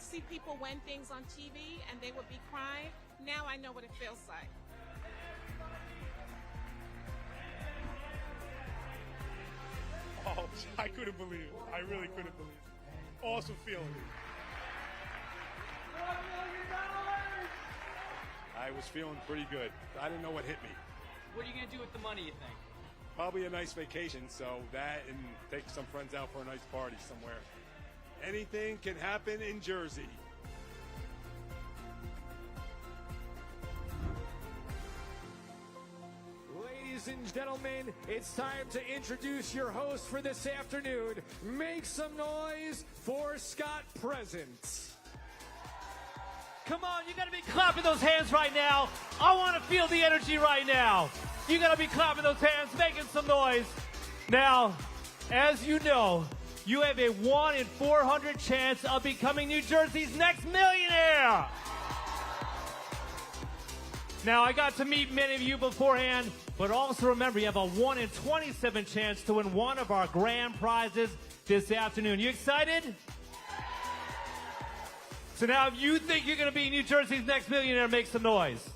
see people win things on TV and they would be crying. Now I know what it feels like. Oh, I couldn't believe it. I really couldn't believe it. Awesome feeling. I was feeling pretty good. I didn't know what hit me. What are you going to do with the money, you think? Probably a nice vacation, so that and take some friends out for a nice party somewhere. Anything can happen in Jersey. Ladies and gentlemen, it's time to introduce your host for this afternoon. Make some noise for Scott Present. Come on, you got to be clapping those hands right now. I want to feel the energy right now. You got to be clapping those hands, making some noise. Now, as you know, you have a 1 in 400 chance of becoming New Jersey's next millionaire. Now, I got to meet many of you beforehand, but also remember you have a 1 in 27 chance to win one of our grand prizes this afternoon. You excited? So now if you think you're going to be New Jersey's next millionaire, make some noise.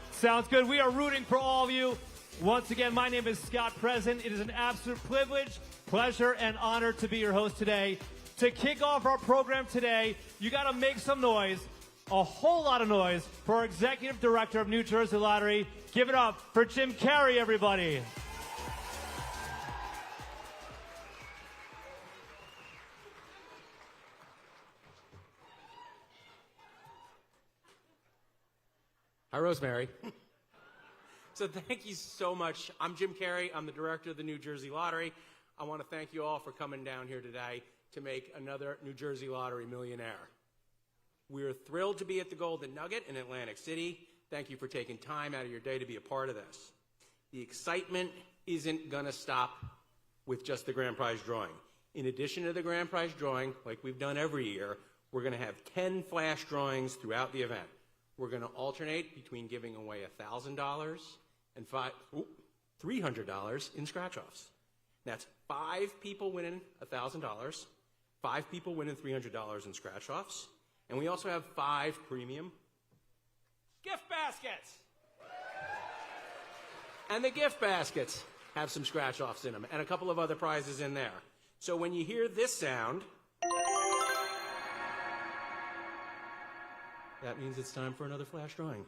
Sounds good. We are rooting for all of you. Once again, my name is Scott Present. It is an absolute privilege, pleasure, and honor to be your host today. To kick off our program today, you got to make some noise, a whole lot of noise, for our Executive Director of New Jersey Lottery. Give it up for Jim Carrey, everybody. Hi, Rosemary. So thank you so much. I'm Jim Carrey. I'm the director of the New Jersey Lottery. I want to thank you all for coming down here today to make another New Jersey Lottery millionaire. We're thrilled to be at the Golden Nugget in Atlantic City. Thank you for taking time out of your day to be a part of this. The excitement isn't going to stop with just the grand prize drawing. In addition to the grand prize drawing, like we've done every year, we're going to have 10 flash drawings throughout the event. We're going to alternate between giving away $1,000 and $300 in scratch-offs. That's 5 people winning $1,000, 5 people winning $300 in scratch-offs, and we also have 5 premium gift baskets. And the gift baskets have some scratch-offs in them and a couple of other prizes in there. So when you hear this sound, that means it's time for another flash drawing.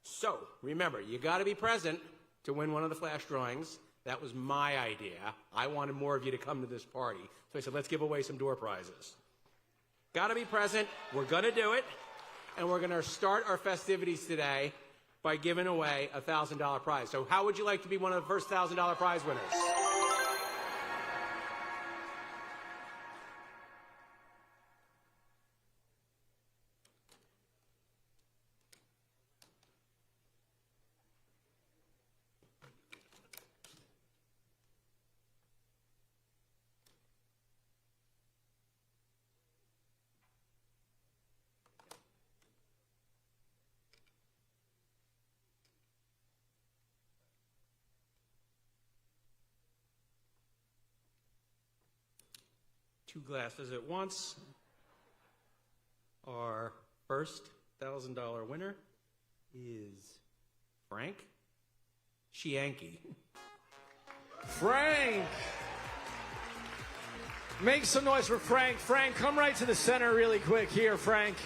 So, remember, you got to be present to win one of the flash drawings. That was my idea. I wanted more of you to come to this party. So I said, let's give away some door prizes. Got to be present. We're going to do it. And we're going to start our festivities today by giving away a $1,000 prize. So how would you like to be one of the first $1,000 prize winners? Two glasses at once. Our first $1,000 winner is Frank Shianki. Frank! Make some noise for Frank. Frank, come right to the center really quick here, Frank.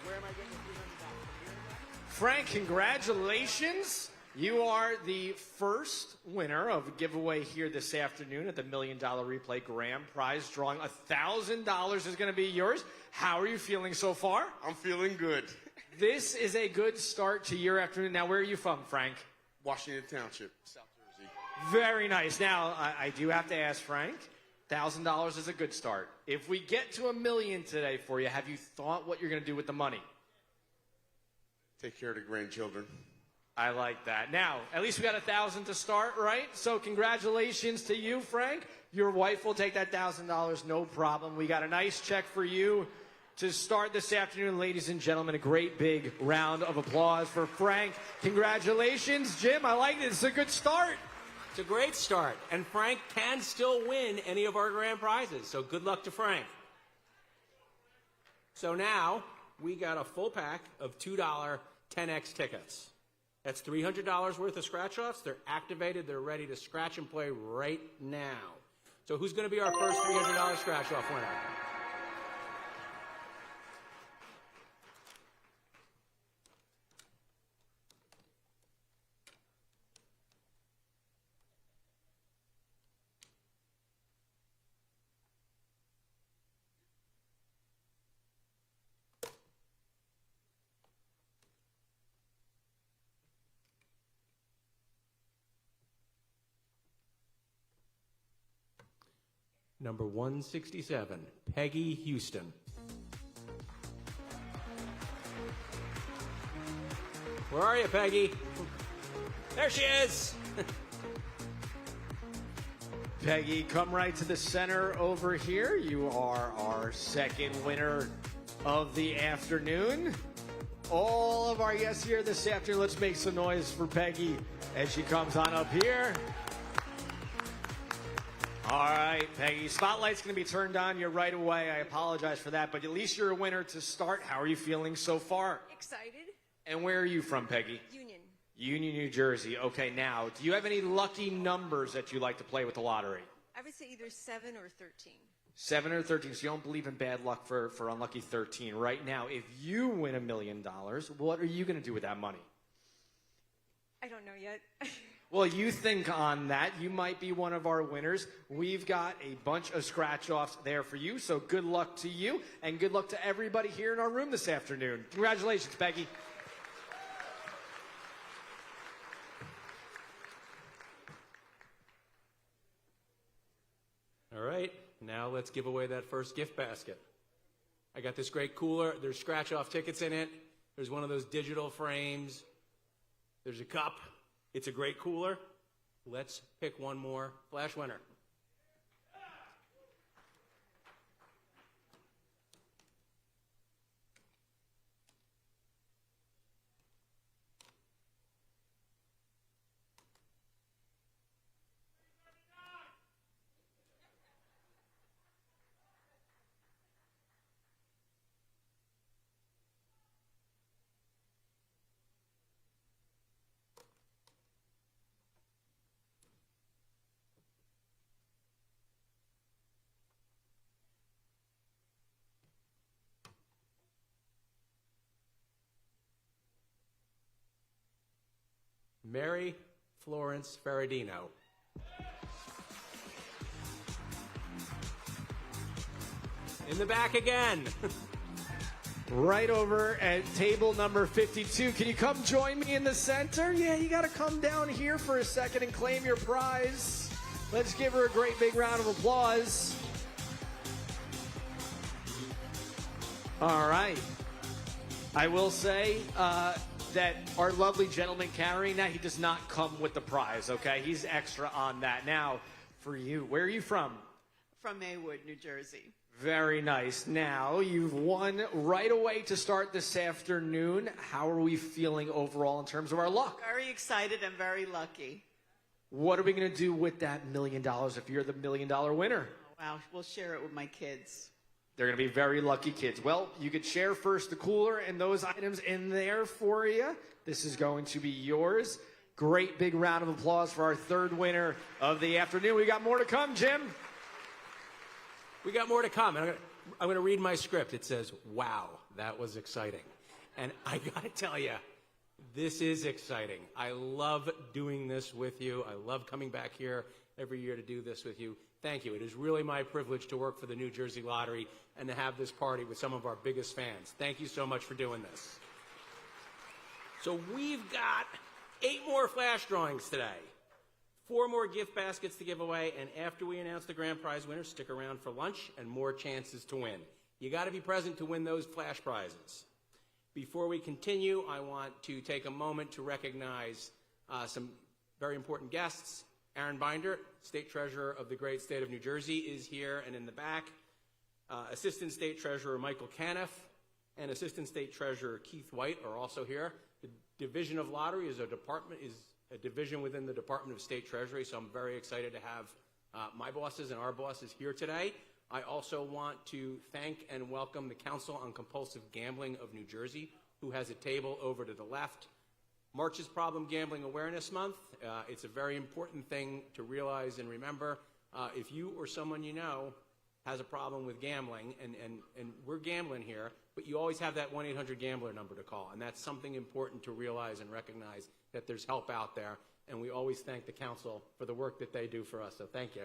Where am I getting $300? Frank, congratulations. You are the first winner of a giveaway here this afternoon at the $1 Million Replay Grand Prize drawing. $1,000 is going to be yours. How are you feeling so far? I'm feeling good. This is a good start to your afternoon. Now, where are you from, Frank? Washington Township, South Jersey. Very nice. Now, I do have to ask, Frank, $1,000 is a good start. If we get to $1 million today for you, have you thought what you're going to do with the money? Take care of the grandchildren. I like that. Now, at least we got $1,000 to start, right? So congratulations to you, Frank. Your wife will take that $1,000, no problem. We got a nice check for you to start this afternoon. Ladies and gentlemen, a great big round of applause for Frank. Congratulations, Jim. I like it. It's a good start It's a great start. And Frank can still win any of our grand prizes. So good luck to Frank. So now we got a full pack of $2 10X tickets. That's $300 worth of scratch-offs. They're activated. They're ready to scratch and play right now. So who's going to be our first $300 scratch-off winner? Number 167, Peggy Houston. Where are you, Peggy? There she is. Peggy, come right to the center over here. You are our second winner of the afternoon. All of our guests here this afternoon, let's make some noise for Peggy as she comes on up here. All right, Peggy, spotlight's going to be turned on you right away. I apologize for that, but at least you're a winner to start. How are you feeling so far? Excited. And where are you from, Peggy? Union, New Jersey. Okay, now, do you have any lucky numbers that you like to play with the lottery? I would say either 7 or 13. 7 or 13, so you don't believe in bad luck for unlucky 13. Right now, if you win $1 million, what are you going to do with that money? I don't know yet. Well, you think on that. You might be one of our winners. We've got a bunch of scratch-offs there for you, so good luck to you, and good luck to everybody here in our room this afternoon. Congratulations, Peggy. All right, now let's give away that first gift basket. I got this great cooler. There's scratch-off tickets in it. There's one of those digital frames. There's a cup. It's a great cooler. Let's pick one more flash winner. Mary Florence Ferradino. In the back again. Right over at table number 52. Can you come join me in the center? Yeah, you got to come down here for a second and claim your prize. Let's give her a great big round of applause. All right. I will say that our lovely gentleman carrying that, he does not come with the prize, okay? He's extra on that. Now, for you, where are you from? From Maywood, New Jersey. Very nice. Now, you've won right away to start this afternoon. How are we feeling overall in terms of our luck? Very excited and very lucky. What are we going to do with that $1 million if you're the $1 million winner? Wow, we'll share it with my kids. They're going to be very lucky kids. Well, you could share first the cooler and those items in there for you. This is going to be yours. Great big round of applause for our third winner of the afternoon. We got more to come, Jim. We got more to come. I'm going to read my script. It says, wow, that was exciting. And I got to tell you, this is exciting. I love doing this with you. I love coming back here every year to do this with you. Thank you. It is really my privilege to work for the New Jersey Lottery and to have this party with some of our biggest fans. Thank you so much for doing this. So we've got 8 more flash drawings today. 4 more gift baskets to give away, and after we announce the grand prize winners, stick around for lunch and more chances to win. You got to be present to win those flash prizes. Before we continue, I want to take a moment to recognize some very important guests. Aaron Binder, State Treasurer of the great state of New Jersey, is here and in the back. Assistant State Treasurer Michael Caniff and Assistant State Treasurer Keith White are also here. The Division of Lottery is a division within the Department of State Treasury, so I'm very excited to have my bosses and our bosses here today. I also want to thank and welcome the Council on Compulsive Gambling of New Jersey, who has a table over to the left. March is Problem Gambling Awareness Month. It's a very important thing to realize and remember. If you or someone you know has a problem with gambling, and we're gambling here, but you always have that 1-800-GAMBLER number to call, and that's something important to realize and recognize that there's help out there, and we always thank the council for the work that they do for us, so thank you.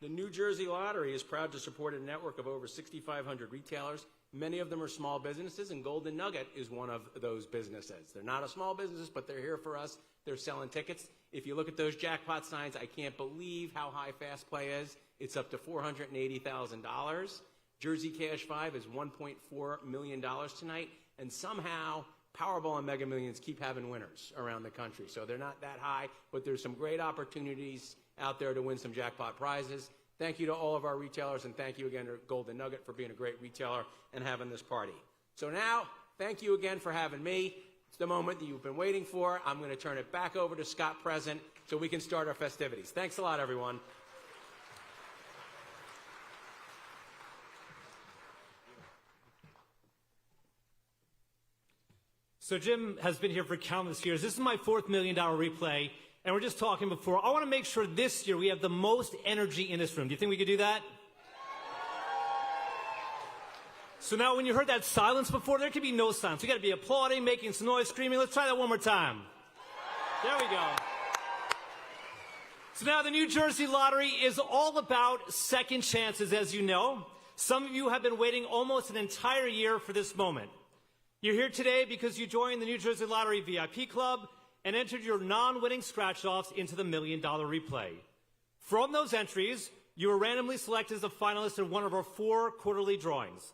The New Jersey Lottery is proud to support a network of over 6,500 retailers. Many of them are small businesses, and Golden Nugget is one of those businesses. They're not a small business, but they're here for us. They're selling tickets. If you look at those jackpot signs, I can't believe how high Fast Play is. It's up to $480,000. Jersey Cash 5 is $1.4 million tonight, and somehow Powerball and Mega Millions keep having winners around the country. So they're not that high, but there's some great opportunities out there to win some jackpot prizes. Thank you to all of our retailers, and thank you again to Golden Nugget for being a great retailer and having this party. So now, thank you again for having me. It's the moment that you've been waiting for. I'm going to turn it back over to Scott Present so we can start our festivities. Thanks a lot, everyone. So Jim has been here for countless years. This is my fourth $1 million replay, and we're just talking before. I want to make sure this year we have the most energy in this room. Do you think we could do that? So now when you heard that silence before, there could be no silence. You got to be applauding, making some noise, screaming. Let's try that one more time. There we go. So now the New Jersey Lottery is all about second chances, as you know. Some of you have been waiting almost an entire year for this moment. You're here today because you joined the New Jersey Lottery VIP Club and entered your non-winning scratch-offs into the $1 million replay. From those entries, you were randomly selected as a finalist in one of our 4 quarterly drawings.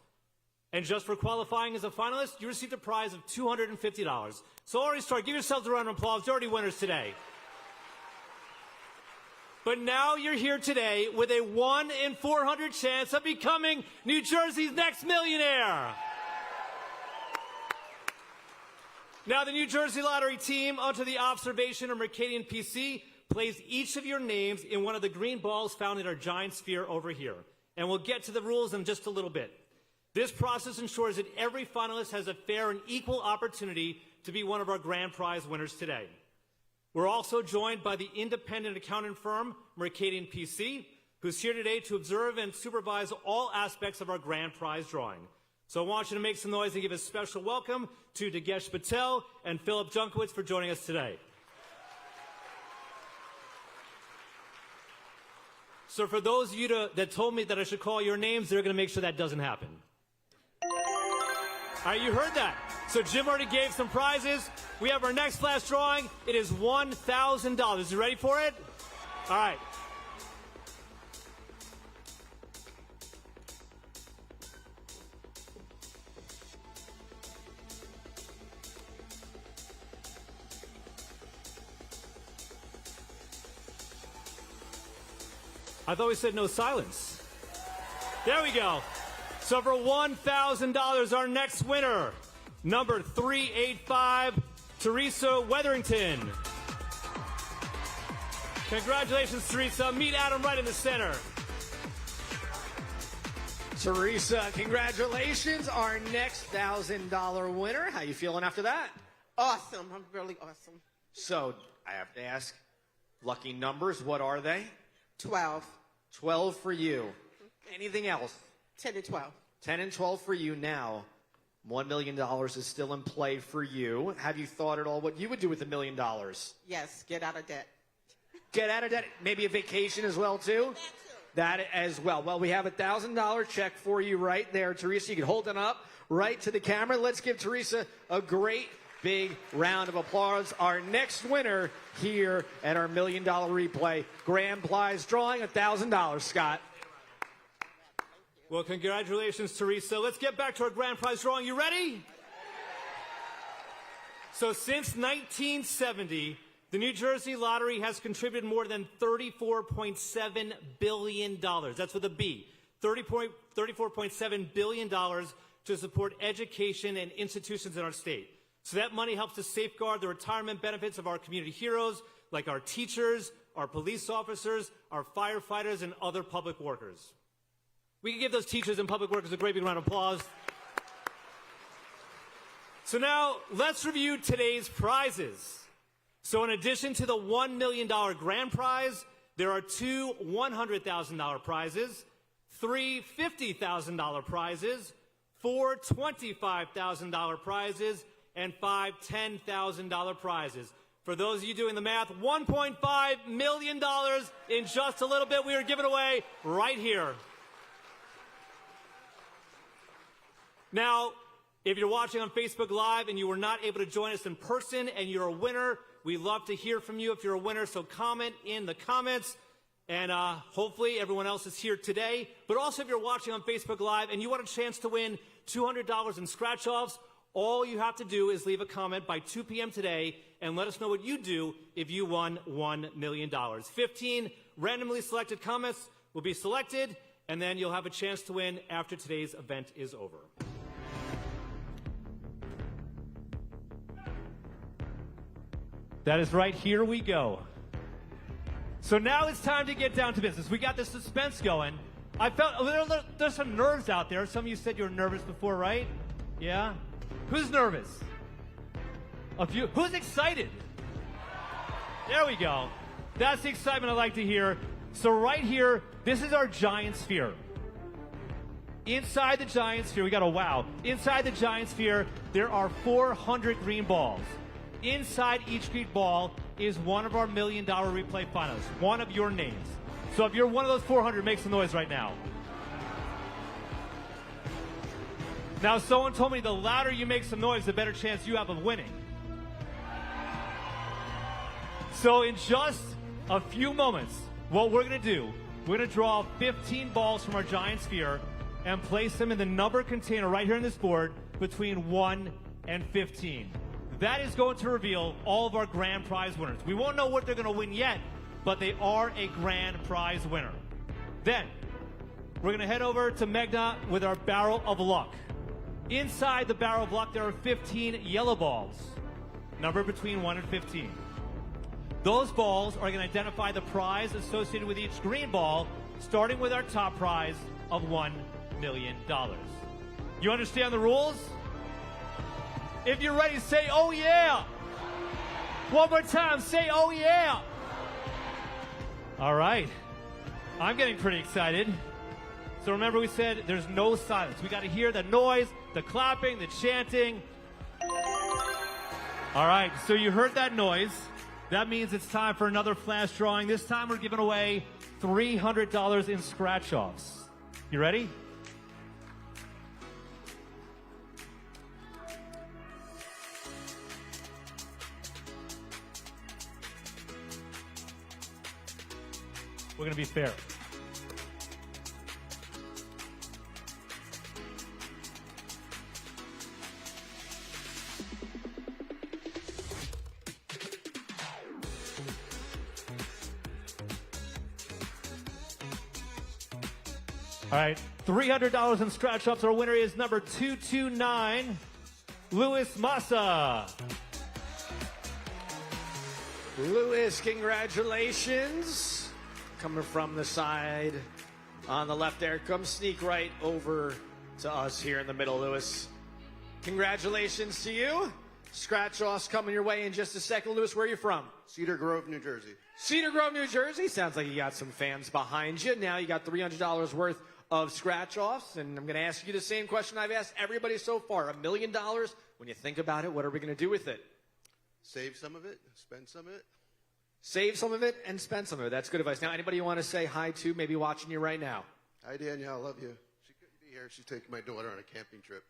And just for qualifying as a finalist, you received a prize of $250. So already start. Give yourselves a round of applause. You're already winners today. But now you're here today with a 1 in 400 chance of becoming New Jersey's next millionaire. Now the New Jersey Lottery team, onto the observation or Mercadian PC, plays each of your names in one of the green balls found in our giant sphere over here. And we'll get to the rules in just a little bit. This process ensures that every finalist has a fair and equal opportunity to be one of our grand prize winners today. We're also joined by the independent accounting firm, Mercadian PC, who's here today to observe and supervise all aspects of our grand prize drawing. So I want you to make some noise and give a special welcome to Dagesh Patel and Philip Junkowitz for joining us today. So for those of you that told me that I should call your names, they're going to make sure that doesn't happen. All right, you heard that. So Jim already gave some prizes. We have our next flash drawing. It is $1,000. You ready for it? All right. I thought we said no silence. There we go. So for $1,000, our next winner, number 385, Teresa Weatherington. Congratulations, Teresa. Meet Adam right in the center. Teresa, congratulations. Our next $1,000 winner. How you feeling after that? Awesome. I'm really awesome. So I have to ask, lucky numbers, what are they? 12. 12 for you. Anything else? 10 and 12. 10 and 12 for you now. $1 million is still in play for you. Have you thought at all what you would do with $1 million? Yes, get out of debt. Get out of debt. Maybe a vacation as well, too? That as well. Well, we have a $1,000 check for you right there, Teresa. You can hold it up right to the camera. Let's give Teresa a great big round of applause. Our next winner here at our $1 million replay. Grand prize drawing, $1,000. Scott. Well, congratulations, Teresa. Let's get back to our grand prize drawing. You ready? So since 1970, the New Jersey Lottery has contributed more than $34.7 billion. That's with a B. $34.7 billion to support education and institutions in our state. So that money helps to safeguard the retirement benefits of our community heroes, like our teachers, our police officers, our firefighters, and other public workers. We can give those teachers and public workers a great big round of applause. So now, let's review today's prizes. So in addition to the $1 million grand prize, there are 2 $100,000 prizes, 3 $50,000 prizes, 4 $25,000 prizes, and 5 $10,000 prizes. For those of you doing the math, $1.5 million in just a little bit we are giving away right here. Now, if you're watching on Facebook Live and you were not able to join us in person and you're a winner, we'd love to hear from you if you're a winner, so comment in the comments. And hopefully everyone else is here today. But also if you're watching on Facebook Live and you want a chance to win $200 in scratch-offs, all you have to do is leave a comment by 2 p.m. today and let us know what you'd do if you won $1 million. 15 randomly selected comments will be selected, and then you'll have a chance to win after today's event is over. That is right. Here we go. So now it's time to get down to business. We got the suspense going. I felt there's some nerves out there. Some of you said you were nervous before, right? Yeah? Who's nervous? A few. Who's excited? There we go. That's the excitement I like to hear. So right here, this is our giant sphere. Inside the giant sphere, we got a wow. Inside the giant sphere, there are 400 green balls. Inside each green ball is one of our $1 million replay finalists, one of your names. So if you're one of those 400, make some noise right now. Now, someone told me the louder you make some noise, the better chance you have of winning. So in just a few moments, what we're going to do, we're going to draw 15 balls from our giant sphere and place them in the number container right here on this board between 1 and 15. That is going to reveal all of our grand prize winners. We won't know what they're going to win yet, but they are a grand prize winner. Then, we're going to head over to Megna with our barrel of luck. Inside the barrel of luck, there are 15 yellow balls, numbered between 1 and 15. Those balls are going to identify the prize associated with each green ball, starting with our top prize of $1 million. You understand the rules? If you're ready, say, oh yeah. One more time, say, oh yeah. All right. I'm getting pretty excited. So remember we said there's no silence. We got to hear the noise, the clapping, the chanting. All right, so you heard that noise. That means it's time for another flash drawing. This time we're giving away $300 in scratch-offs. You ready? We're going to be fair. All right, $300 in scratch-offs. Our winner is number 229, Louis Massa. Louis, congratulations. Coming from the side on the left there. Come sneak right over to us here in the middle, Louis. Congratulations to you. Scratch-offs coming your way in just a second. Louis, where are you from? Cedar Grove, New Jersey. Cedar Grove, New Jersey. Sounds like you got some fans behind you. Now you got $300 worth of scratch-offs, and I'm going to ask you the same question I've asked everybody so far. $1 million, when you think about it, what are we going to do with it? Save some of it, spend some of it. Save some of it and spend some of it. That's good advice. Now, anybody you want to say hi to, maybe watching you right now? Hi, Danielle. I love you. She couldn't be here. She's taking my daughter on a camping trip.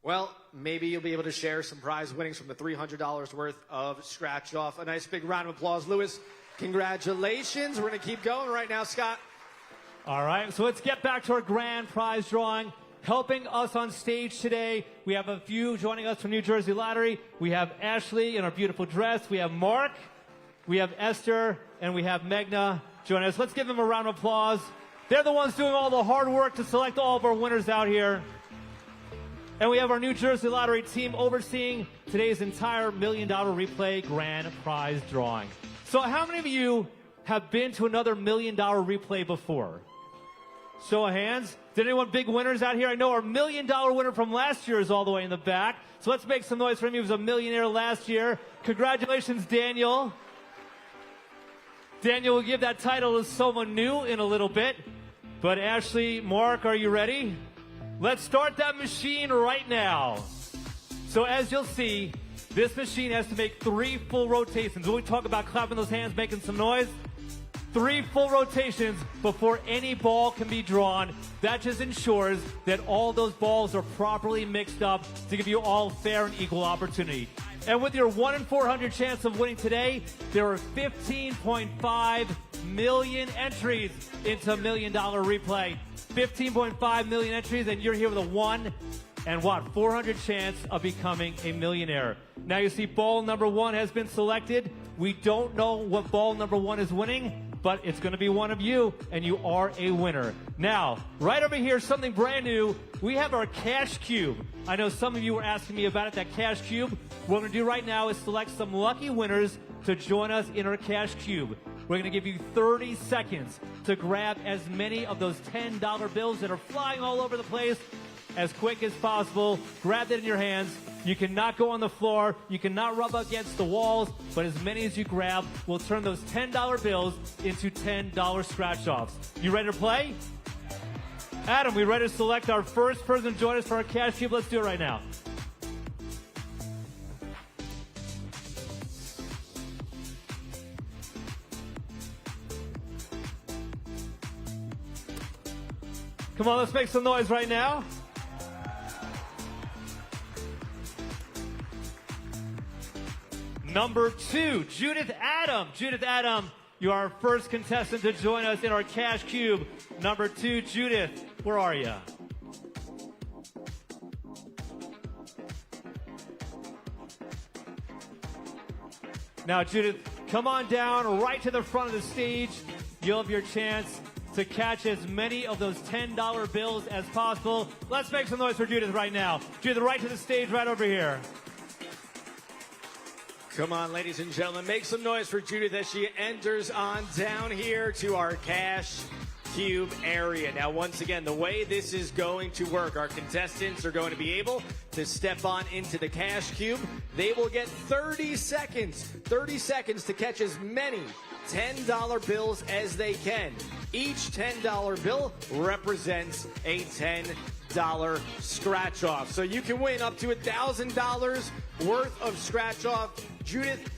Well, maybe you'll be able to share some prize winnings from the $300 worth of scratch-off. A nice big round of applause, Louis. Congratulations. We're going to keep going right now, Scott. All right, so let's get back to our grand prize drawing. Helping us on stage today, we have a few joining us from New Jersey Lottery. We have Ashley in our beautiful dress. We have Mark. We have Esther, and we have Megna joining us. Let's give them a round of applause. They're the ones doing all the hard work to select all of our winners out here. And we have our New Jersey Lottery team overseeing today's entire $1 Million Replay grand prize drawing. So how many of you have been to another $1 Million Replay before? Show of hands. Did anyone big winners out here? I know our $1 Million winner from last year is all the way in the back. So let's make some noise for him. He was a millionaire last year. Congratulations, Daniel. Daniel will give that title to someone new in a little bit. But Ashley, Mark, are you ready? Let's start that machine right now. So as you'll see, this machine has to make 3 full rotations. When we talk about clapping those hands, making some noise, 3 full rotations before any ball can be drawn. That just ensures that all those balls are properly mixed up to give you all fair and equal opportunity. And with your 1 in 400 chance of winning today, there are 15.5 million entries into $1 Million Replay. 15.5 million entries, and you're here with a 1 and 400 chance of becoming a millionaire. Now you see ball number 1 has been selected. We don't know what ball number 1 is winning, but it's going to be one of you, and you are a winner. Now, right over here, something brand new. We have our cash cube. I know some of you were asking me about it, that cash cube. What we're going to do right now is select some lucky winners to join us in our cash cube. We're going to give you 30 seconds to grab as many of those $10 bills that are flying all over the place as quick as possible. Grab that in your hands. You cannot go on the floor. You cannot rub against the walls, but as many as you grab will turn those $10 bills into $10 scratch-offs. You ready to play? Adam, we ready to select our first person to join us for our cash cube? Let's do it right now. Come on, let's make some noise right now. Number 2, Judith Adam. Judith Adam, you are our first contestant to join us in our cash cube. Number 2, Judith, where are you? Now, Judith, come on down right to the front of the stage. You'll have your chance to catch as many of those $10 bills as possible. Let's make some noise for Judith right now. Judith, right to the stage, right over here. Come on, ladies and gentlemen, make some noise for Judith as she enters on down here to our cash cube area. Now, once again, the way this is going to work, our contestants are going to be able to step on into the cash cube. They will get 30 seconds to catch as many $10 bills as they can. Each $10 bill represents a $10 scratch-off. So you can win up to $1,000 worth of scratch-off. Judith,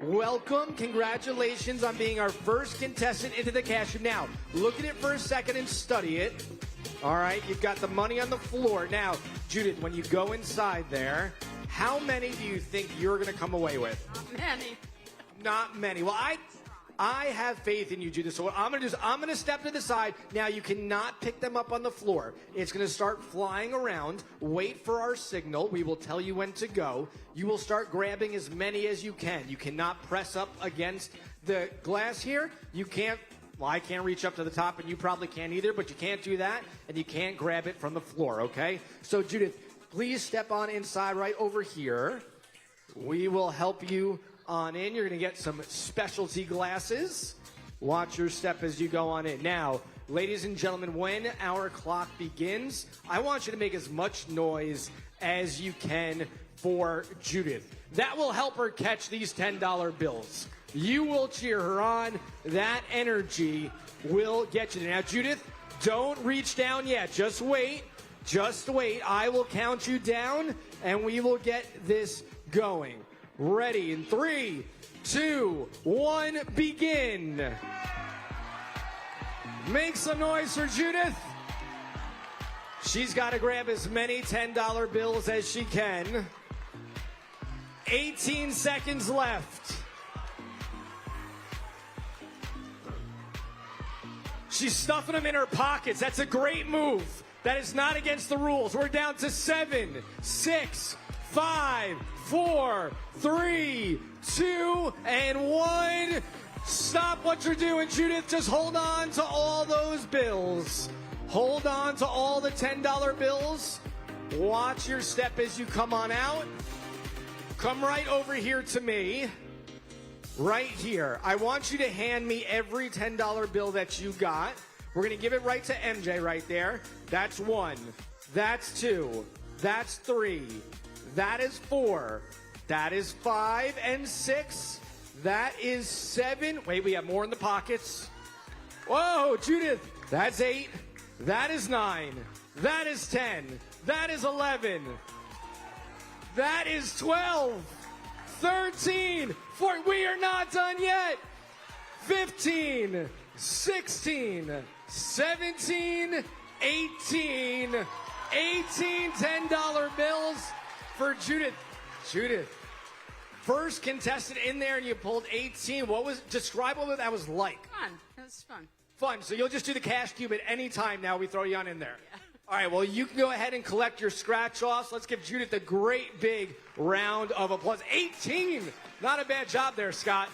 welcome. Congratulations on being our first contestant into the cash cube. Now, look at it for a second and study it. All right, you've got the money on the floor. Now, Judith, when you go inside there, how many do you think you're going to come away with? Not many. Not many. Well, I have faith in you, Judith. So what I'm going to do is I'm going to step to the side. Now, you cannot pick them up on the floor. It's going to start flying around. Wait for our signal. We will tell you when to go. You will start grabbing as many as you can. You cannot press up against the glass here. You can't. Well, I can't reach up to the top, and you probably can't either, but you can't do that, and you can't grab it from the floor, okay? So, Judith, please step on inside right over here. We will help you on in. You're going to get some specialty glasses. Watch your step as you go on in. Now, ladies and gentlemen, when our clock begins, I want you to make as much noise as you can for Judith. That will help her catch these $10 bills. You will cheer her on. That energy will get you there. Now, Judith, don't reach down yet. Just wait. Just wait. I will count you down, and we will get this going. Ready in 3, 2, 1, begin. Make some noise for Judith. She's got to grab as many $10 bills as she can. 18 seconds left. She's stuffing them in her pockets. That's a great move. That is not against the rules. We're down to 7, 6, 5, 4, 3, 2, and 1. Stop what you're doing, Judith. Just hold on to all those bills. Hold on to all the $10 bills. Watch your step as you come on out. Come right over here to me. Right here. I want you to hand me every $10 bill that you got. We're going to give it right to MJ right there. That's 1. That's 2. That's 3. That is 4. That is 5 and 6. That is 7. Wait, we have more in the pockets. Whoa, Judith. That's 8. That is 9. That is 10. That is 11. That is 12. 13. 14. We are not done yet. 15. 16. 17. 18. 18 $10 bills for Judith. Judith, first contestant in there, and you pulled 18. Describe what that was like. Fun. It was fun. Fun. So you'll just do the cash cube at any time now we throw you on in there. Yeah. All right, well, you can go ahead and collect your scratch-offs. Let's give Judith a great big round of applause. 18! Not a bad job there, Scott.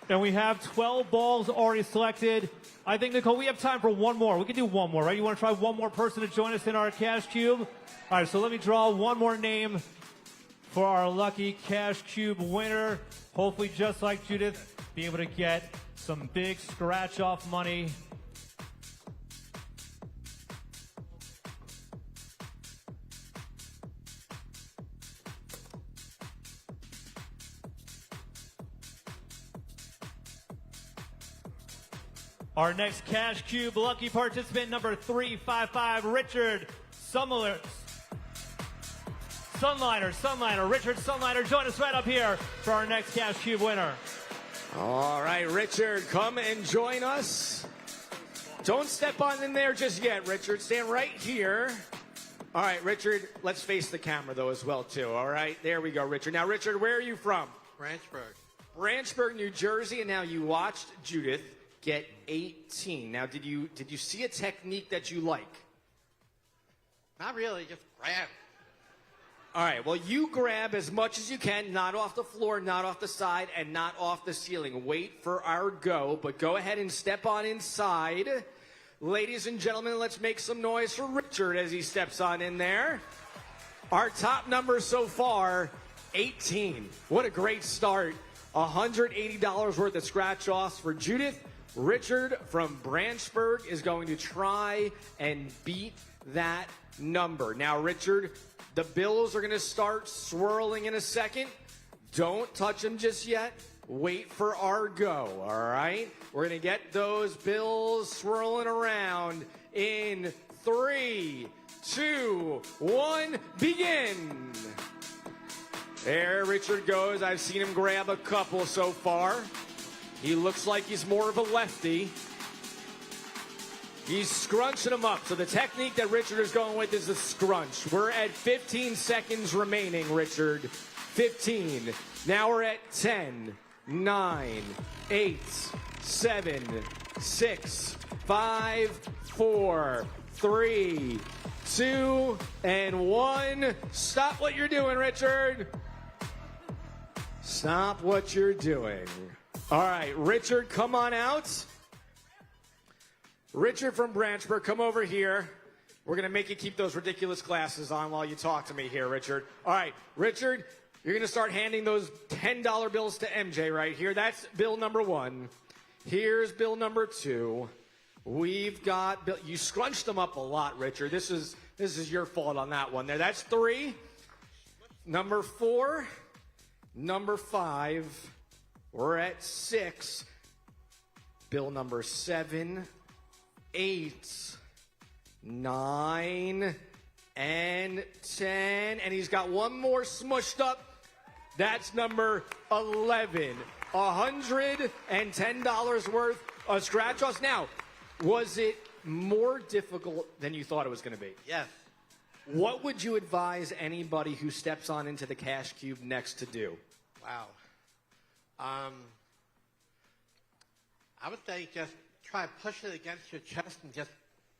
And we have 12 balls already selected. I think, Nicole, we have time for one more. We can do one more, right? You want to try one more person to join us in our cash cube? All right, so let me draw one more name for our lucky cash cube winner. Hopefully, just like Judith, be able to get some big scratch-off money. Our next Cash Cube lucky participant, number 355, Richard Sunliner. Richard Sunliner, join us right up here for our next Cash Cube winner. All right, Richard, come and join us. Don't step on in there just yet, Richard. Stand right here. All right, Richard, let's face the camera, though, as well, too. All right, there we go, Richard. Now, Richard, where are you from? Branchburg. Branchburg, New Jersey, and now you watched Judith get 18. Now, did you see a technique that you like? Not really, just grab. All right, well, you grab as much as you can, not off the floor, not off the side, and not off the ceiling. Wait for our go, but go ahead and step on inside. Ladies and gentlemen, let's make some noise for Richard as he steps on in there. Our top number so far, 18. What a great start. $180 worth of scratch-offs for Judith. Richard from Branchburg is going to try and beat that number. Now, Richard, the bills are going to start swirling in a second. Don't touch them just yet. Wait for our go, all right? We're going to get those bills swirling around in 3, 2, 1, begin. There Richard goes. I've seen him grab a couple so far. He looks like he's more of a lefty. He's scrunching them up. So the technique that Richard is going with is the scrunch. We're at 15 seconds remaining, Richard. 15. Now we're at 10, 9, 8, 7, 6, 5, 4, 3, 2, and 1. Stop what you're doing, Richard. Stop what you're doing. All right, Richard, come on out. Richard from Branchburg, come over here. We're going to make you keep those ridiculous glasses on while you talk to me here, Richard. All right, Richard, you're going to start handing those $10 bills to MJ right here. That's bill number 1. Here's bill number 2. We've got bill. You scrunched them up a lot, Richard. This is your fault on that one there. That's 3. Number 4. Number 5. We're at 6. Bill number 7, 8, 9, and 10. And he's got one more smushed up. That's number 11. $110 worth of scratch-offs. Now, was it more difficult than you thought it was going to be? Yes. What would you advise anybody who steps on into the cash cube next to do? Wow. I would say just try pushing it against your chest and just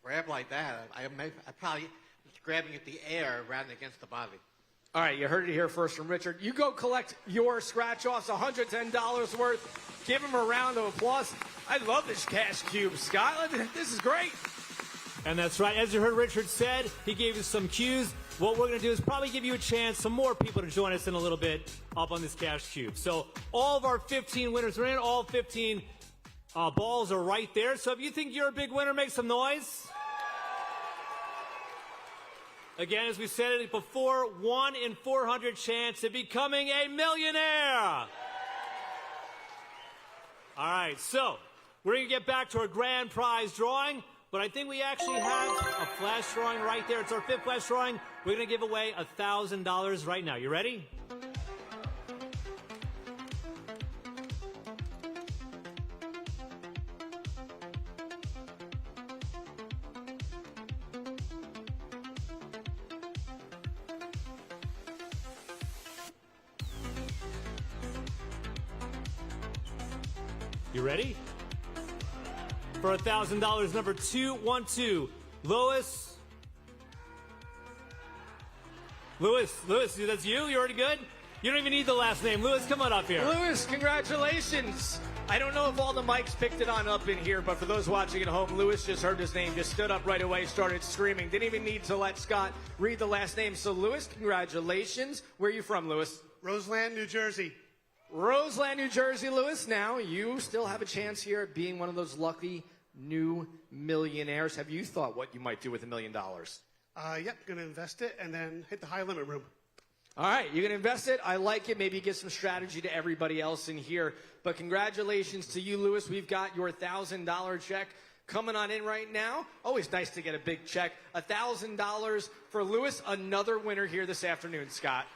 grab like that. I probably just grabbing at the air rather than against the body. All right, you heard it here first from Richard. You go collect your scratch-offs, $110 worth. Give him a round of applause. I love this cash cube, Scott. This is great. And that's right. As you heard Richard said, he gave us some cues. What we're going to do is probably give you a chance, some more people to join us in a little bit up on this cash cube. So all of our 15 winners are in. All 15 balls are right there. So if you think you're a big winner, make some noise. Again, as we said it before, 1 in 400 chance of becoming a millionaire. All right, so we're going to get back to our grand prize drawing, but I think we actually have a flash drawing right there. It's our 5th flash drawing. We're going to give away $1,000 right now. You ready? You ready? For $1,000, number 212, Lewis. Lewis, that's you? You already good? You don't even need the last name. Lewis, come on up here. Lewis, congratulations. I don't know if all the mics picked it on up in here, but for those watching at home, Lewis just heard his name, just stood up right away, started screaming. Didn't even need to let Scott read the last name. So, Lewis, congratulations. Where are you from, Lewis? Roseland, New Jersey. Roseland, New Jersey, Lewis. Now, you still have a chance here at being one of those lucky new millionaires. Have you thought what you might do with $1 million? Yep, going to invest it and then hit the high limit room. All right, you're going to invest it. I like it. Maybe give some strategy to everybody else in here. But congratulations to you, Lewis. We've got your $1,000 check coming on in right now. Always nice to get a big check. $1,000 for Lewis. Another winner here this afternoon, Scott.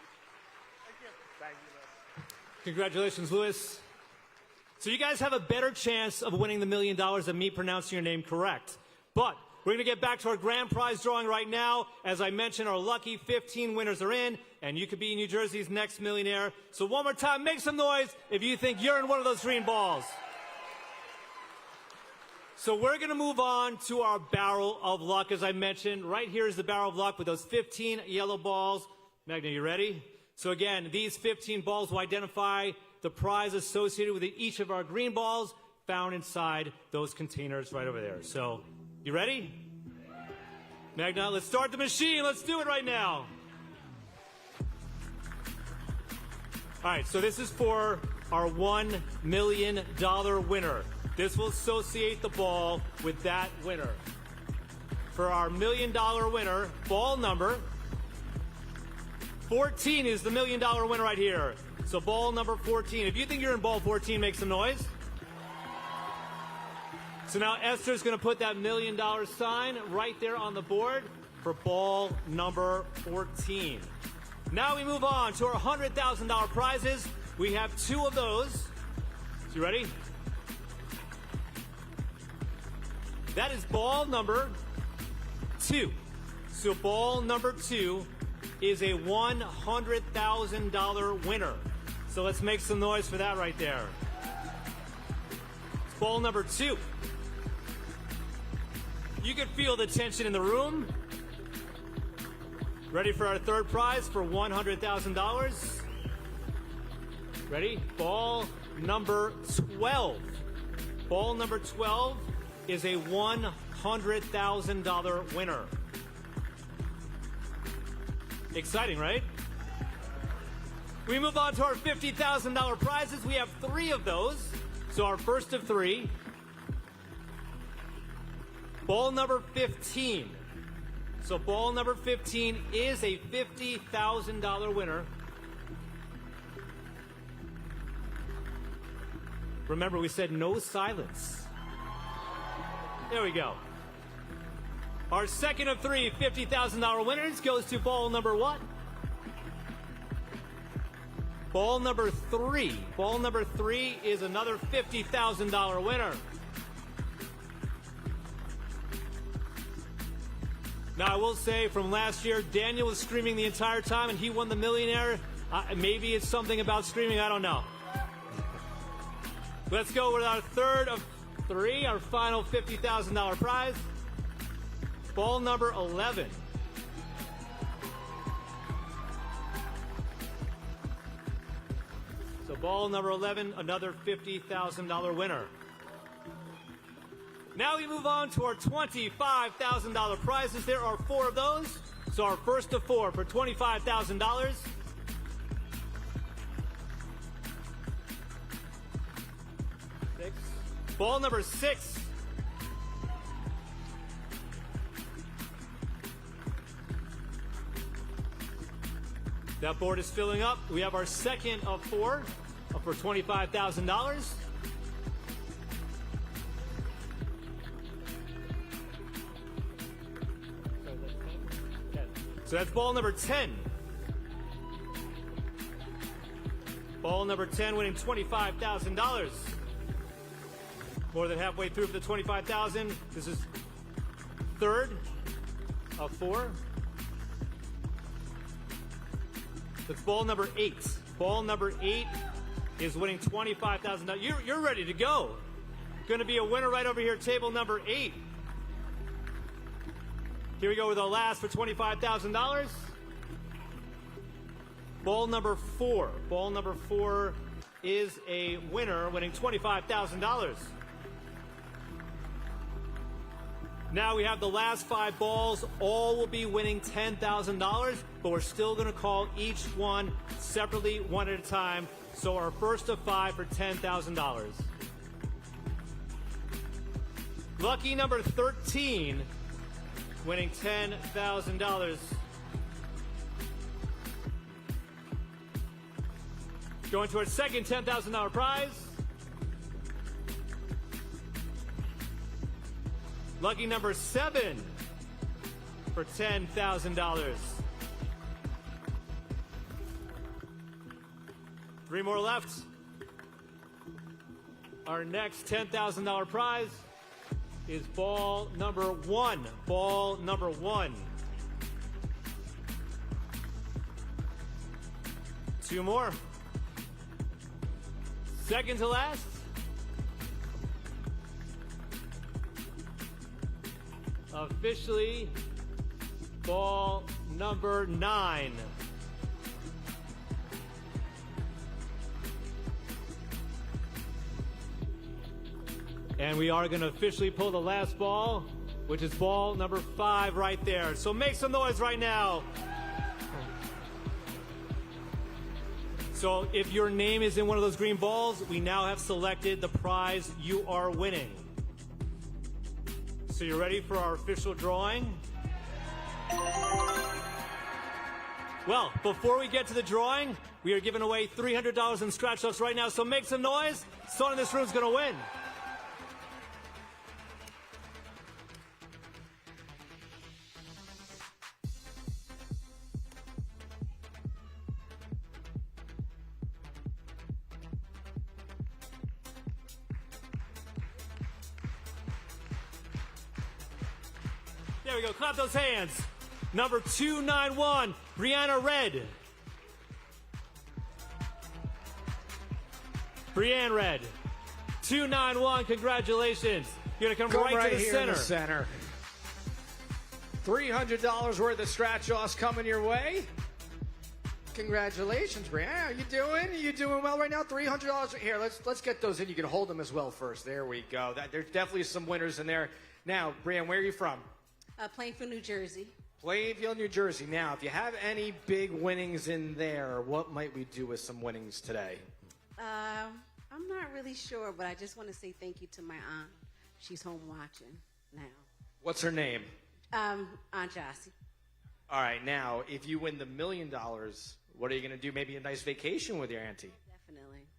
Congratulations, Lewis. So you guys have a better chance of winning the $1 million than me pronouncing your name correct. But we're going to get back to our grand prize drawing right now. As I mentioned, our lucky 15 winners are in, and you could be New Jersey's next millionaire. So one more time, make some noise if you think you're in one of those green balls. So we're going to move on to our barrel of luck. As I mentioned, right here is the barrel of luck with those 15 yellow balls. Magna, you ready? So again, these 15 balls will identify the prize associated with each of our green balls found inside those containers right over there. So, you ready? Magna, let's start the machine. Let's do it right now. All right, so this is for our $1 million winner. This will associate the ball with that winner. For our $1 million winner, ball number 14 is the $1 million winner right here. So ball number 14. If you think you're in ball 14, make some noise. So now Esther's going to put that $1 million sign right there on the board for ball number 14. Now we move on to our $100,000 prizes. We have 2 of those. So you ready? That is ball number 2. So ball number 2 is a $100,000 winner. So let's make some noise for that right there. It's ball number 2. You can feel the tension in the room. Ready for our third prize for $100,000? Ready? Ball number 12. Ball number 12 is a $100,000 winner. Exciting, right? We move on to our $50,000 prizes. We have 3 of those. So our first of 3. Ball number 15. So ball number 15 is a $50,000 winner. Remember, we said no silence. There we go. Our second of 3 $50,000 winners goes to ball number what? Ball number 3. Ball number 3 is another $50,000 winner. Now, I will say from last year, Daniel was screaming the entire time, and he won the millionaire. Maybe it's something about screaming. I don't know. Let's go with our third of 3, our final $50,000 prize. Ball number 11. So ball number 11, another $50,000 winner. Now we move on to our $25,000 prizes. There are 4 of those. So our first of 4 for $25,000. Ball number 6. That board is filling up. We have our second of 4 for $25,000. So that's ball number 10. Ball number 10 winning $25,000. More than halfway through for the $25,000. This is third of 4. That's ball number 8. Ball number 8 is winning $25,000. You're ready to go. Going to be a winner right over here, table number 8. Here we go with our last for $25,000. Ball number 4. Ball number 4 is a winner, winning $25,000. Now we have the last 5 balls. All will be winning $10,000, but we're still going to call each one separately, one at a time. So our first of 5 for $10,000. Lucky number 13, winning $10,000. Going to our second $10,000 prize. Lucky number 7 for $10,000. 3 more left. Our next $10,000 prize is ball number 1. Ball number 1. 2 more. Second to last. Officially, ball number 9. And we are going to officially pull the last ball, which is ball number 5 right there. So make some noise right now. So if your name is in one of those green balls, we now have selected the prize you are winning. So you're ready for our official drawing? Well, before we get to the drawing, we are giving away $300 in scratch offs right now, so make some noise. Someone in this room is going to win. There we go. Clap those hands. Number 291, Brianna Red. Brianne Red. 291, congratulations. You're going to come right to the here center. In the center. $300 worth of scratch offs coming your way. Congratulations, Brianne. How you doing? You doing well right now? $300 here. Let's get those in. You can hold them as well first. There we go. There's definitely some winners in there. Now, Brianne, where are you from? Plainfield, New Jersey. Plainfield, New Jersey. Now, if you have any big winnings in there, what might we do with some winnings today? I'm not really sure, but I just want to say thank you to my aunt. She's home watching now. What's her name? Aunt Jossie. All right, now, if you win the $1 million, what are you going to do? Maybe a nice vacation with your auntie?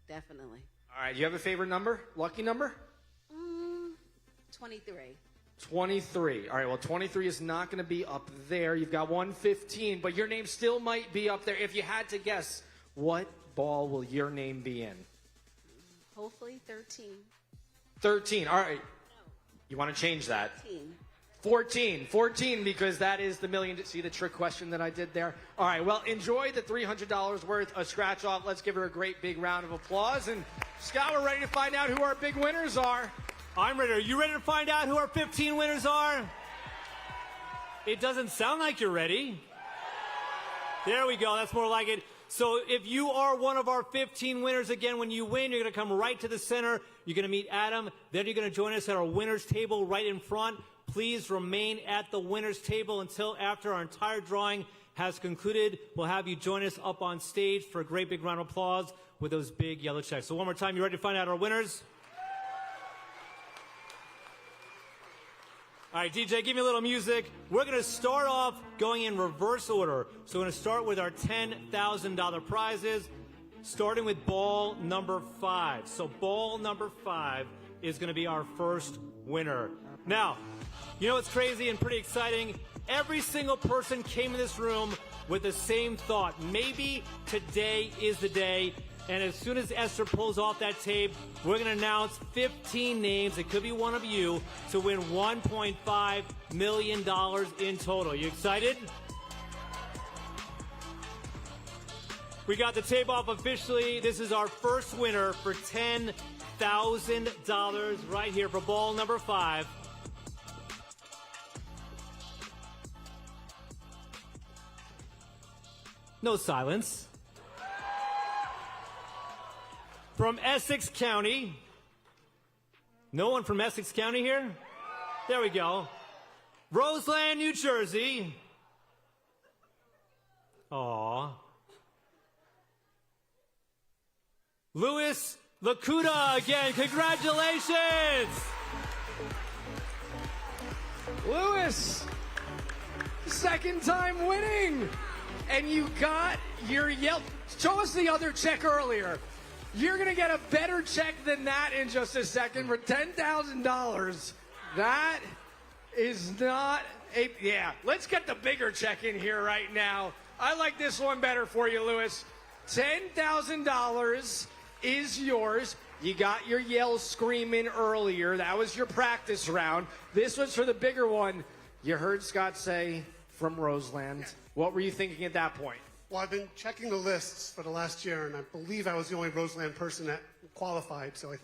Definitely. All right, you have a favorite number? Lucky number? 23. 23. All right, well, 23 is not going to be up there. You've got 115, but your name still might be up there. If you had to guess, what ball will your name be in? Hopefully 13. 13. All right. You want to change that? 14. 14, because that is the million. See the trick question that I did there? All right, well, enjoy the $300 worth of scratch off. Let's give her a great big round of applause. And Scott, we're ready to find out who our big winners are. I'm ready. Are you ready to find out who our 15 winners are? It doesn't sound like you're ready. There we go. That's more like it. So if you are one of our 15 winners, again, when you win, you're going to come right to the center. You're going to meet Adam. Then you're going to join us at our winner's table right in front. Please remain at the winner's table until after our entire drawing has concluded. We'll have you join us up on stage for a great big round of applause with those big yellow checks. So one more time, you ready to find out our winners? All right, DJ, give me a little music. We're going to start off going in reverse order. So we're going to start with our $10,000 prizes, starting with ball number 5. So ball number 5 is going to be our first winner. Now, you know what's crazy and pretty exciting? Every single person came in this room with the same thought. Maybe today is the day. And as soon as Esther pulls off that tape, we're going to announce 15 names. It could be one of you to win $1.5 million in total. You excited? We got the tape off officially. This is our first winner for $10,000 right here for ball number 5. No silence. From Essex County. No one from Essex County here? There we go. Roseland, New Jersey. Aw. Louis Lakuta again. Congratulations! Louis, second time winning. And you got your Yelp. Show us the other check earlier. You're going to get a better check than that in just a second for $10,000. That is not a... Yeah, let's get the bigger check in here right now. I like this one better for you, Louis. $10,000 is yours. You got your yell screaming earlier. That was your practice round. This was for the bigger one. You heard Scott say from Roseland. What were you thinking at that point? Well, I've been checking the lists for the last year, and I believe I was the only Roseland person that qualified, so I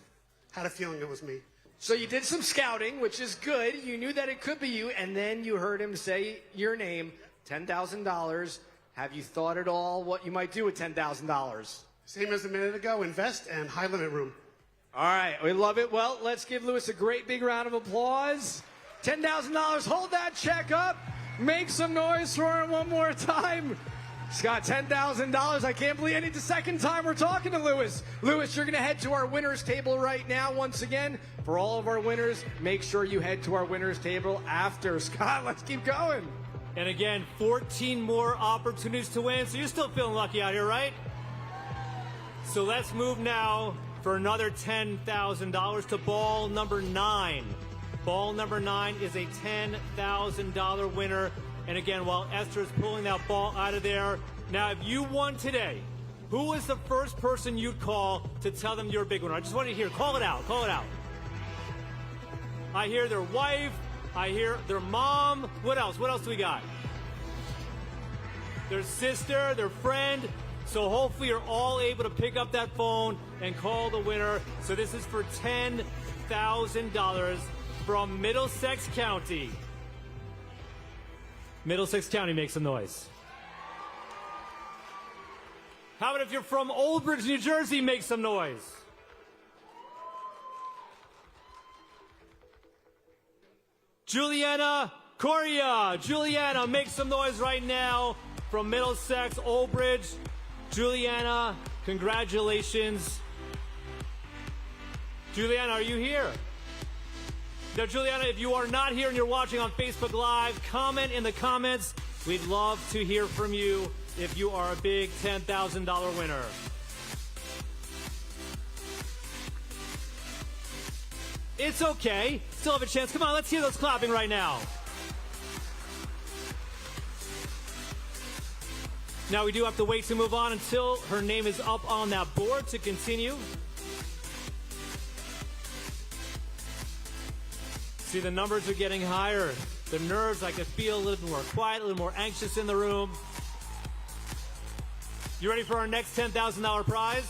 had a feeling it was me. So you did some scouting, which is good. You knew that it could be you, and then you heard him say your name, $10,000. Have you thought at all what you might do with $10,000? Same as a minute ago, invest and high limit room. All right, we love it. Well, let's give Louis a great big round of applause. $10,000, hold that check up. Make some noise for him one more time. Scott, $10,000. I can't believe it's the second time we're talking to Louis. Louis, you're going to head to our winner's table right now. Once again, for all of our winners, make sure you head to our winner's table after. Scott, let's keep going. And again, 14 more opportunities to win. So you're still feeling lucky out here, right? So let's move now for another $10,000 to ball number 9. Ball number 9 is a $10,000 winner. And again, while Esther is pulling that ball out of there, now if you won today, who was the first person you'd call to tell them you're a big winner? I just want to hear, call it out, call it out. I hear their wife, I hear their mom. What else? What else do we got? Their sister, their friend. So hopefully you're all able to pick up that phone and call the winner. So this is for $10,000 from Middlesex County. Middlesex County, make some noise. How about if you're from Old Bridge, New Jersey, make some noise. Juliana Coria. Juliana, make some noise right now from Middlesex, Old Bridge. Juliana, congratulations. Juliana, are you here? Now, Juliana, if you are not here and you're watching on Facebook Live, comment in the comments. We'd love to hear from you if you are a big $10,000 winner. It's okay. Still have a chance. Come on, let's hear those clapping right now. Now, we do have to wait to move on until her name is up on that board to continue. See, the numbers are getting higher. The nerves, I can feel a little bit more quiet, a little more anxious in the room. You ready for our next $10,000 prize?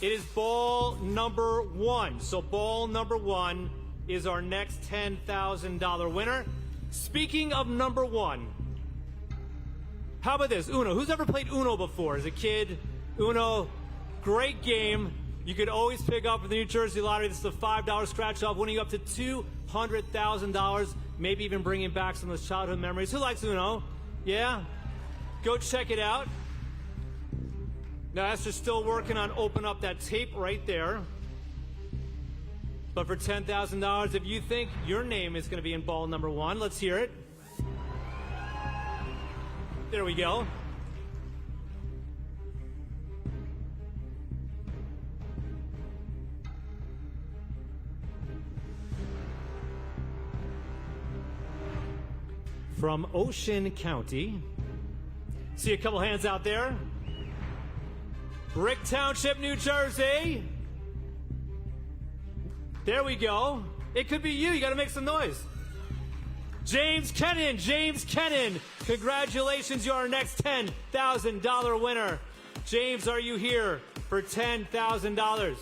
It is ball number 1. So ball number 1 is our next $10,000 winner. Speaking of number 1, How about this? Uno. Who's ever played Uno before as a kid? Uno, great game. You could always pick up with the New Jersey Lottery. This is a $5 scratch off, winning you up to $200,000, maybe even bringing back some of those childhood memories. Who likes Uno? Yeah? Go check it out. Now, Esther's still working on opening up that tape right there. But for $10,000, if you think your name is going to be in ball number 1, let's hear it. There we go. From Ocean County. See a couple hands out there. Brick Township, New Jersey. There we go. It could be you. You got to make some noise. James Kennan. James Kennan. Congratulations. You're our next $10,000 winner. James, are you here for $10,000?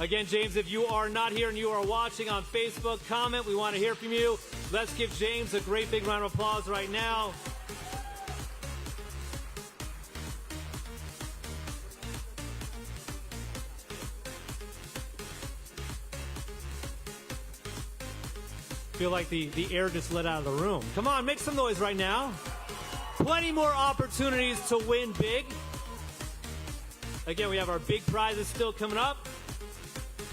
Again, James, if you are not here and you are watching on Facebook, comment. We want to hear from you. Let's give James a great big round of applause right now. Feel like the air just let out of the room. Come on, make some noise right now. Plenty more opportunities to win big. Again, we have our big prizes still coming up.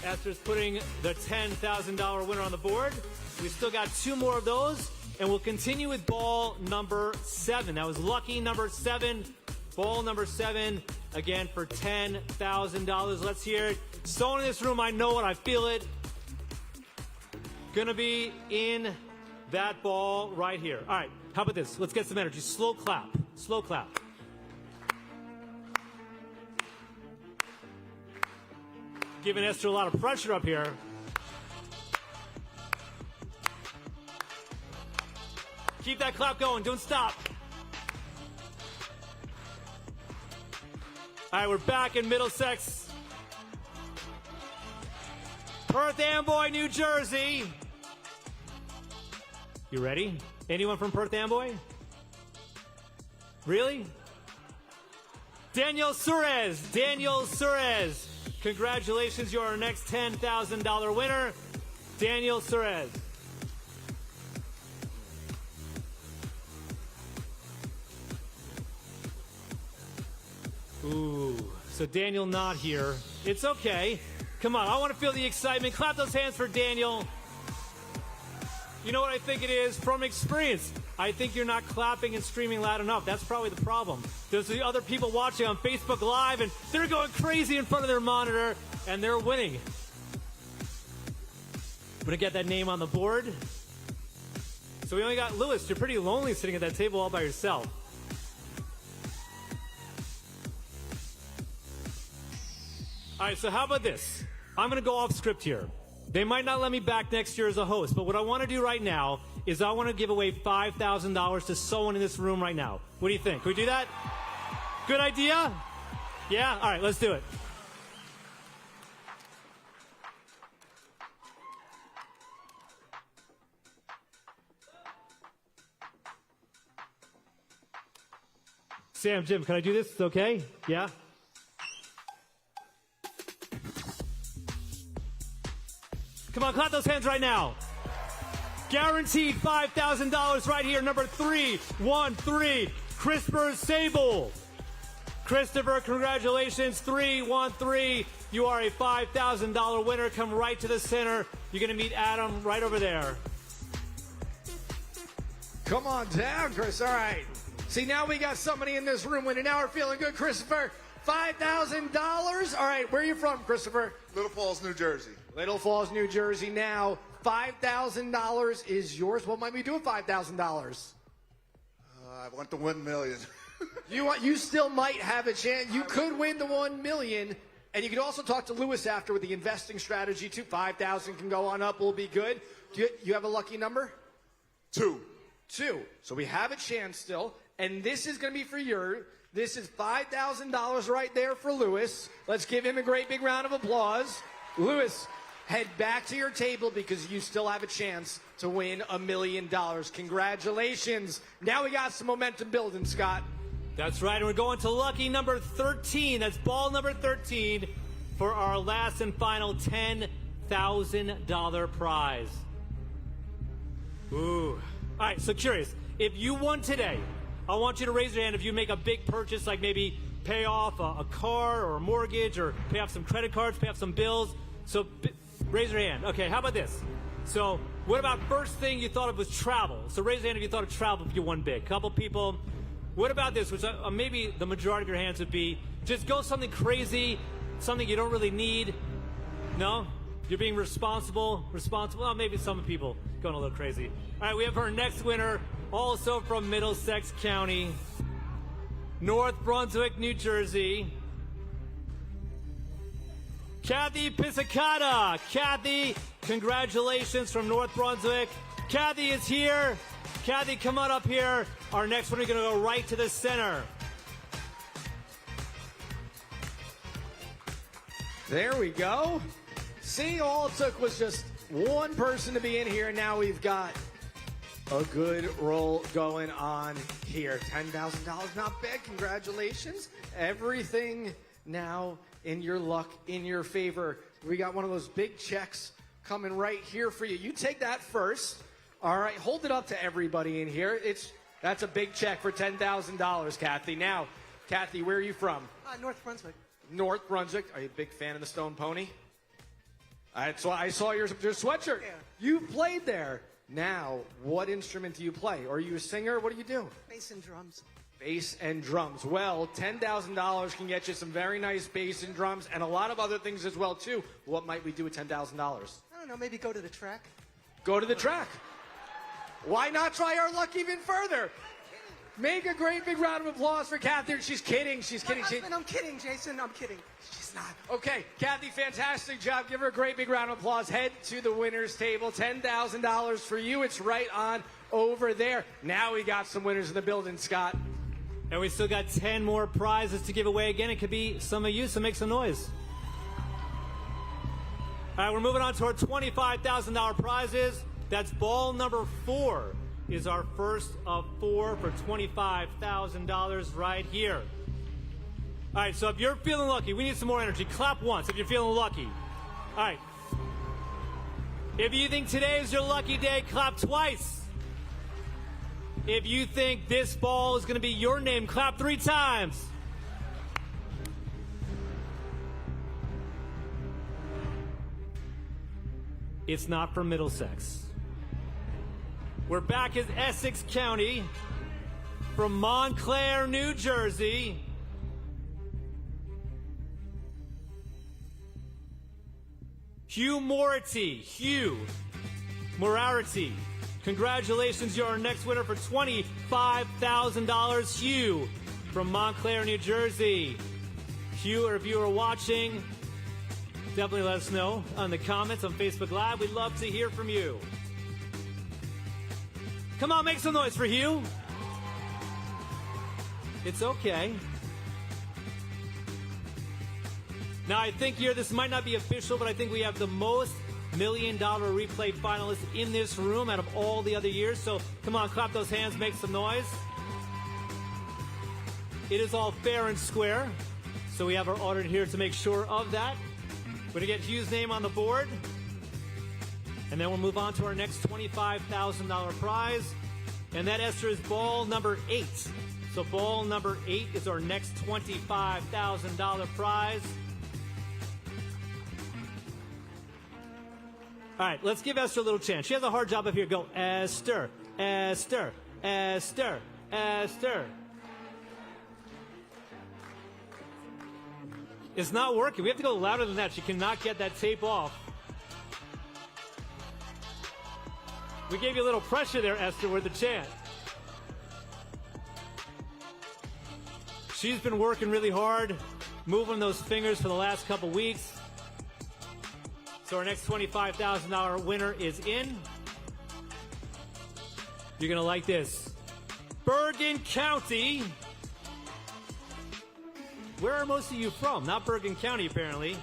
Esther's putting the $10,000 winner on the board. We still got 2 more of those, and we'll continue with ball number 7. That was lucky number 7. Ball number 7, again, for $10,000. Let's hear it. Someone in this room, I know it, I feel it. Gonna be in that ball right here. All right, how about this? Let's get some energy. Slow clap. Slow clap. Giving Esther a lot of pressure up here. Keep that clap going. Don't stop. All right, we're back in Middlesex. Perth Amboy, New Jersey. You ready? Anyone from Perth Amboy? Really? Daniel Suarez. Daniel Suarez. Congratulations, you're our next $10,000 winner. Daniel Suarez. Ooh, so Daniel not here. It's okay. Come on, I want to feel the excitement. Clap those hands for Daniel. You know what I think it is? From experience, I think you're not clapping and screaming loud enough. That's probably the problem. There's the other people watching on Facebook Live, and they're going crazy in front of their monitor, and they're winning. I'm going to get that name on the board. So we only got Lewis. You're pretty lonely sitting at that table all by yourself. All right, so how about this? I'm going to go off script here. They might not let me back next year as a host, but what I want to do right now is I want to give away $5,000 to someone in this room right now. What do you think? Can we do that? Good idea? Yeah? All right, let's do it. Sam, Jim, can I do this? It's okay? Yeah? Come on, clap those hands right now. Guaranteed $5,000 right here. Number 313, Christopher Sable. Christopher, congratulations. 313. You are a $5,000 winner. Come right to the center. You're going to meet Adam right over there. Come on down, Chris. All right. See, now we got somebody in this room winning. Now we're feeling good, Christopher. $5,000. All right, where are you from, Christopher? Little Falls, New Jersey. Little Falls, New Jersey. Now, $5,000 is yours. What might we do with $5,000? I want the $1 million. You still might have a chance. You could win the $1 million, and you could also talk to Lewis after with the investing strategy too. 5,000 can go on up. Will be good. Do you have a lucky number? 2. So we have a chance still, and this is going to be for your. This is $5,000 right there for Lewis. Let's give him a great big round of applause. Lewis, head back to your table because you still have a chance to win $1 million. Congratulations. Now we got some momentum building, Scott. That's right, and we're going to lucky number 13. That's ball number 13 for our last and final $10,000 prize. Ooh. All right, so curious. If you won today, I want you to raise your hand if you make a big purchase, like maybe pay off a car or a mortgage or pay off some credit cards, pay off some bills. So raise your hand. Okay, how about this? So what about first thing you thought of was travel? So raise your hand if you thought of travel if you won big. Couple people. What about this, which maybe the majority of your hands would be, just go something crazy, something you don't really need. No? You're being responsible. Well, maybe some people going a little crazy. All right, we have our next winner, also from Middlesex County, North Brunswick, New Jersey. Kathy Piscicata. Kathy, congratulations from North Brunswick. Kathy is here. Kathy, come on up here. Our next one, we're going to go right to the center. There we go. See, all it took was just one person to be in here, and now we've got a good roll going on here. $10,000, not bad. Congratulations. Everything now in your luck, in your favor. We got one of those big checks coming right here for you. You take that first. All right, hold it up to everybody in here. That's a big check for $10,000, Kathy. Now, Kathy, where are you from? North Brunswick. North Brunswick. Are you a big fan of the Stone Pony? So I saw your sweatshirt. Yeah. You played there. Now, what instrument do you play? Are you a singer? What do you do? Bass and drums. Bass and drums. Well, $10,000 can get you some very nice bass and drums and a lot of other things as well, too. What might we do with $10,000? I don't know, maybe go to the track. Go to the track. Why not try our luck even further? Make a great big round of applause for Kathy. She's kidding. She's kidding. I'm kidding, Jason. I'm kidding. She's not. Okay, Kathy, fantastic job. Give her a great big round of applause. Head to the winner's table. $10,000 for you. It's right on over there. Now we got some winners in the building, Scott. And we still got 10 more prizes to give away. Again, it could be some of you, so make some noise. All right, we're moving on to our $25,000 prizes. That's ball number 4 is our first of 4 for $25,000 right here. All right, so if you're feeling lucky, we need some more energy. Clap once if you're feeling lucky. All right. If you think today is your lucky day, clap twice. If you think this ball is going to be your name, clap 3 times. It's not from Middlesex. We're back in Essex County from Montclair, New Jersey. Hugh Morarity. Congratulations, you're our next winner for $25,000. Hugh from Montclair, New Jersey. Hugh, or if you are watching, definitely let us know on the comments on Facebook Live. We'd love to hear from you. Come on, make some noise for Hugh. It's okay. Now, I think here, this might not be official, but I think we have the most $1 Million Replay finalists in this room out of all the other years. So come on, clap those hands, make some noise. It is all fair and square. So we have our auditor here to make sure of that. We're going to get Hugh's name on the board. And then we'll move on to our next $25,000 prize. And that, Esther, is ball number 8. So ball number 8 is our next $25,000 prize. All right, let's give Esther a little chance. She has a hard job up here. Go, Esther, Esther, Esther, Esther. It's not working. We have to go louder than that. She cannot get that tape off. We gave you a little pressure there, Esther, with the chant. She's been working really hard, moving those fingers for the last couple weeks. So our next $25,000 winner is in. You're going to like this. Bergen County. Where are most of you from? Not Bergen County, apparently.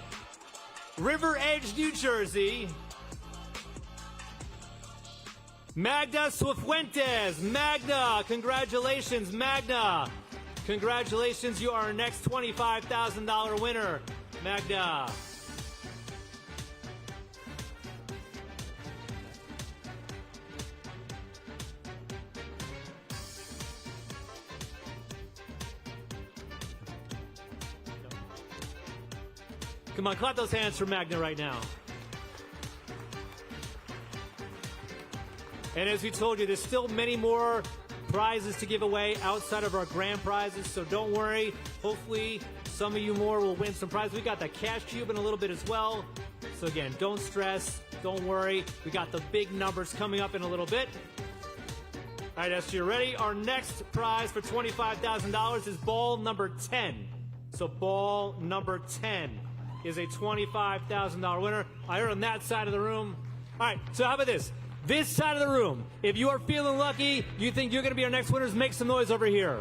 River Edge, New Jersey. Magda Cifuentes. Magda, congratulations, Magda. Congratulations, you are our next $25,000 winner, Magda. Come on, clap those hands for Magna right now. And as we told you, there's still many more prizes to give away outside of our grand prizes, so don't worry. Hopefully, some of you more will win some prizes. We got the cash cube in a little bit as well. So again, don't stress, don't worry. We got the big numbers coming up in a little bit. All right, Esther, you ready? Our next prize for $25,000 is ball number 10. So ball number 10 is a $25,000 winner. I heard on that side of the room. All right, so how about this? This side of the room, if you are feeling lucky, you think you're going to be our next winners, make some noise over here.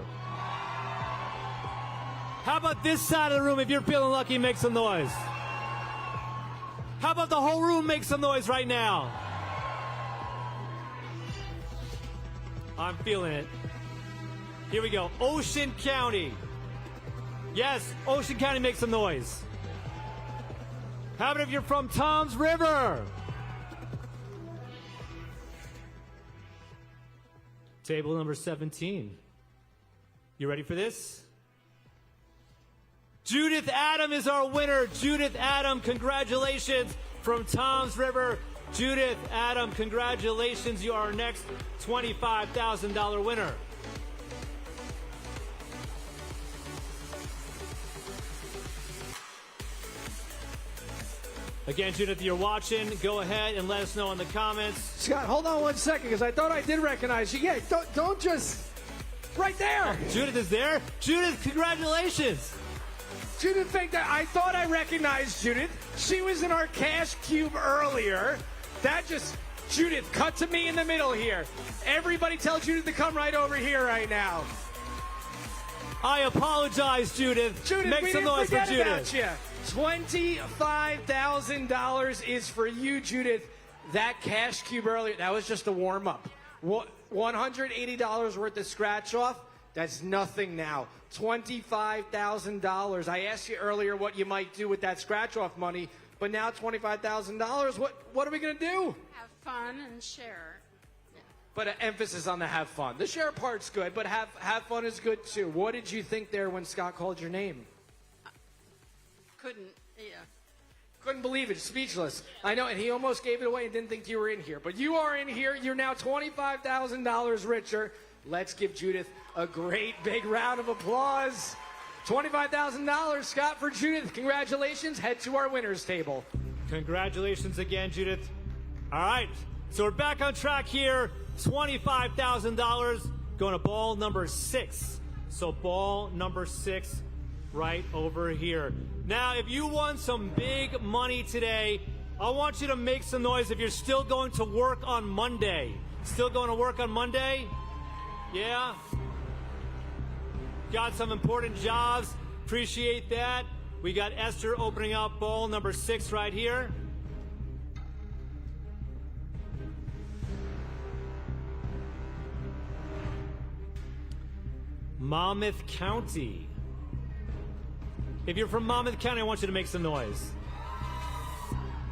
How about this side of the room, if you're feeling lucky, make some noise. How about the whole room make some noise right now? I'm feeling it. Here we go. Ocean County. Yes, Ocean County, make some noise. How about if you're from Toms River? Table number 17. You ready for this? Judith Adam is our winner. Judith Adam, congratulations from Toms River. Judith Adam, congratulations. You are our next $25,000 winner. Again, Judith, if you're watching, go ahead and let us know in the comments. Scott, hold on 1 second, because I thought I did recognize you. Yeah, don't just... Right there! Judith is there. Judith, congratulations! Judith faked that. I thought I recognized Judith. She was in our cash cube earlier. That just... Judith, cut to me in the middle here. Everybody tell Judith to come right over here right now. I apologize, Judith. Judith, make we some didn't noise for forget Judith. about you. $25,000 is for you, Judith. That cash cube earlier, that was just a warm-up. $180 worth of scratch-off, that's nothing now. $25,000. I asked you earlier what you might do with that scratch-off money, but now $25,000, what are we going to do? Have fun and share. But an emphasis on the have fun. The share part's good, but have fun is good too. What did you think there when Scott called your name? Couldn't believe it. Speechless. I know, and he almost gave it away and didn't think you were in here. But you are in here. You're now $25,000 richer. Let's give Judith a great big round of applause. $25,000, Scott, for Judith. Congratulations. Head to our winners table. Congratulations again, Judith. All right, so we're back on track here. $25,000 going to ball number 6. So ball number 6 right over here. Now, if you won some big money today, I want you to make some noise if you're still going to work on Monday. Still going to work on Monday? Yeah? Got some important jobs. Appreciate that. We got Esther opening up ball number 6 right here. Monmouth County. If you're from Monmouth County, I want you to make some noise.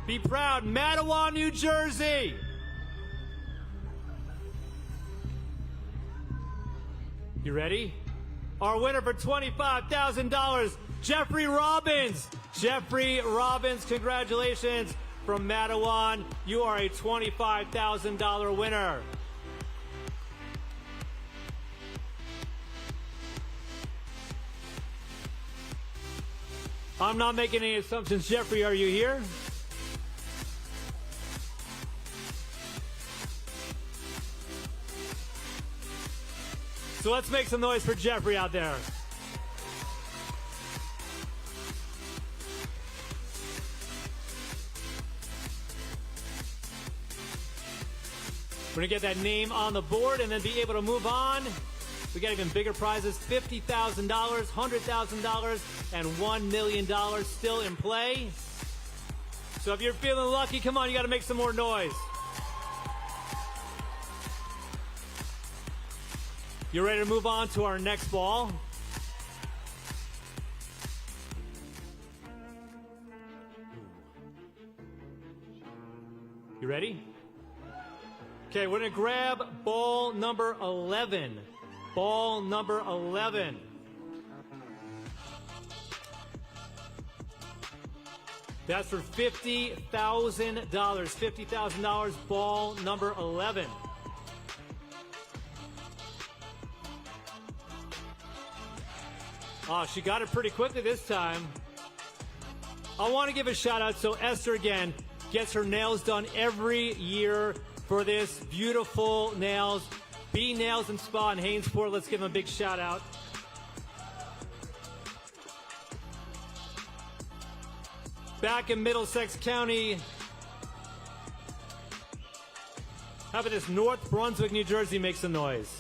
Be proud. Mattawa, New Jersey. You ready? Our winner for $25,000, Jeffrey Robbins. Jeffrey Robbins, congratulations from Mattawa. You are a $25,000 winner. I'm not making any assumptions. Jeffrey, are you here? So let's make some noise for Jeffrey out there. We're going to get that name on the board and then be able to move on. We got even bigger prizes, $50,000, $100,000, and $1 million still in play. So if you're feeling lucky, come on, you got to make some more noise. You ready to move on to our next ball? You ready? Okay, we're going to grab ball number 11. Ball number 11. That's for $50,000. $50,000, ball number 11. Oh, she got it pretty quickly this time. I want to give a shout out. So Esther again gets her nails done every year for this beautiful nails. B Nails and Spa in Hainesport. Let's give them a big shout out. Back in Middlesex County. How about this? North Brunswick, New Jersey makes some noise.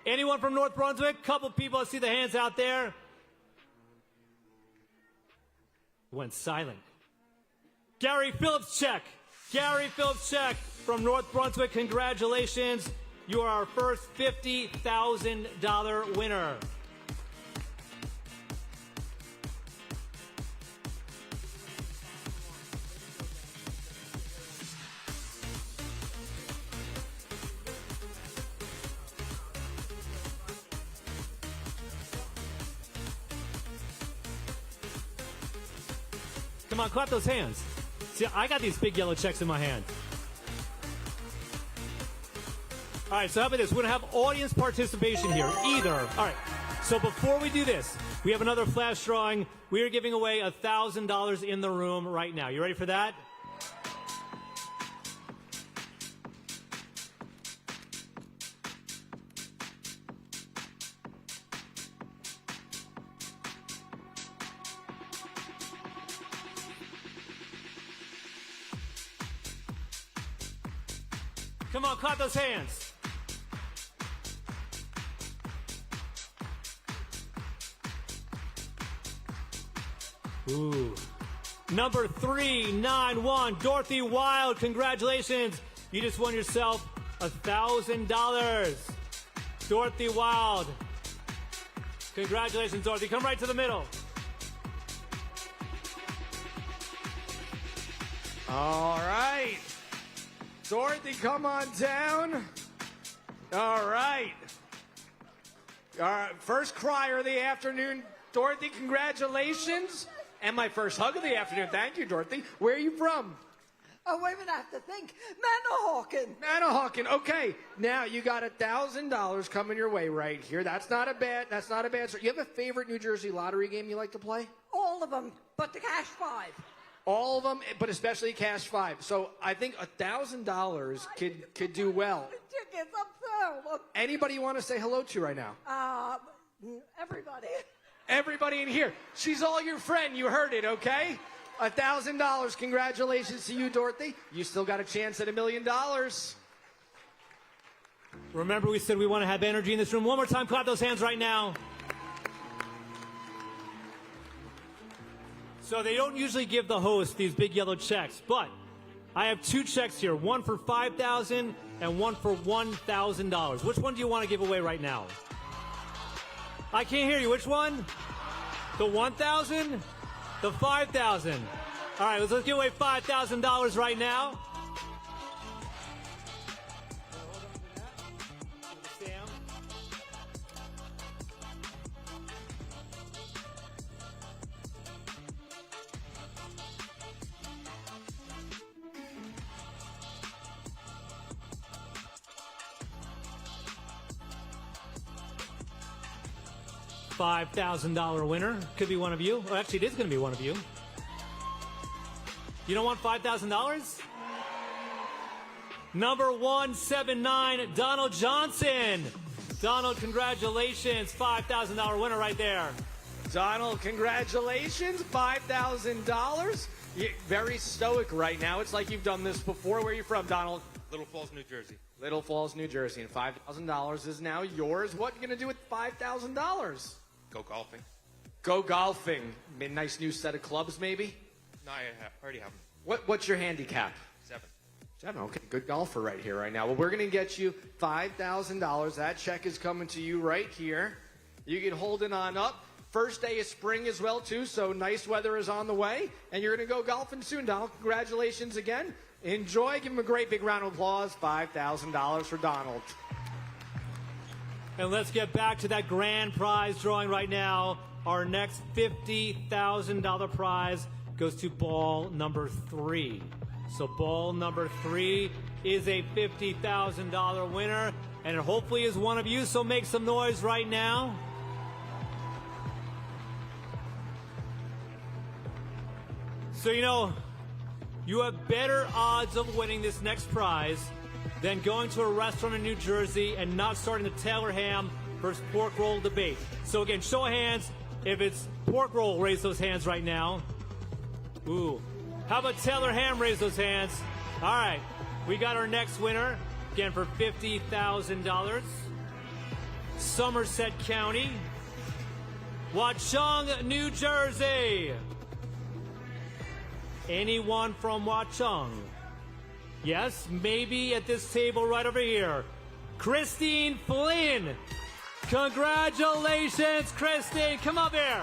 Anyone from North Brunswick? Couple people, I see the hands out there. Went silent. Gary Phillips check. Gary Phillips check from North Brunswick. Congratulations. You are our first $50,000 winner. Come on, clap those hands. See, I got these big yellow checks in my hand. All right, so how about this? We're going to have audience participation here. Either. All right, so before we do this, we have another flash drawing. We are giving away $1,000 in the room right now. You ready for that? Come on, clap those hands. Ooh. Number 391, Dorothy Wild. Congratulations. You just won yourself $1,000. Dorothy Wild. Congratulations, Dorothy. Come right to the middle. All right. Dorothy, come on down. All right. First crier of the afternoon. Dorothy, congratulations. And my first hug of the afternoon. Thank you, Dorothy. Where are you from? Oh, wait a minute, I have to think. Manahawkin. Manahawkin. Okay. Now you got $1,000 coming your way right here. That's not a bad start. You have a favorite New Jersey lottery game you like to play? All of them, but the cash 5. All of them, but especially Cash 5. So I think $1,000 could do well. Tickets, I'm thrilled. Anybody you want to say hello to right now? Everybody. Everybody in here. She's all your friend. You heard it, okay? $1,000. Congratulations to you, Dorothy. You still got a chance at $1 million. Remember, we said we want to have energy in this room. One more time, clap those hands right now. So they don't usually give the host these big yellow checks, but I have two checks here, one for $5,000 and one for $1,000. Which one do you want to give away right now? I can't hear you. Which one? The $1,000? The $5,000. All right, let's give away $5,000 right now. $5,000 winner. Could be one of you. Well, actually, it is going to be one of you. You don't want $5,000? Number 179, Donald Johnson. Donald, congratulations. $5,000 winner right there. Donald, congratulations. $5,000. You're very stoic right now. It's like you've done this before. Where are you from, Donald? Little Falls, New Jersey. Little Falls, New Jersey. And $5,000 is now yours. What are you going to do with $5,000? Go golfing. Go golfing. Nice new set of clubs, maybe? No, I already have them. What's your handicap? 7. 7. Okay, good golfer right here, right now. Well, we're going to get you $5,000. That check is coming to you right here. You can hold it on up. First day of spring as well, too, so nice weather is on the way. And you're going to go golfing soon, Donald. Congratulations again. Enjoy. Give him a great big round of applause. $5,000 for Donald. And let's get back to that grand prize drawing right now. Our next $50,000 prize goes to ball number 3. So ball number 3 is a $50,000 winner, and it hopefully is one of you, so make some noise right now. So, you have better odds of winning this next prize than going to a restaurant in New Jersey and not starting the Taylor ham versus pork roll debate. So again, show of hands. If it's pork roll, raise those hands right now. Ooh. How about Taylor ham? Raise those hands. All right. We got our next winner, again for $50,000. Somerset County, Watchung, New Jersey. Anyone from Watchung? Yes, maybe at this table right over here. Christine Flynn. Congratulations, Christine. Come up here.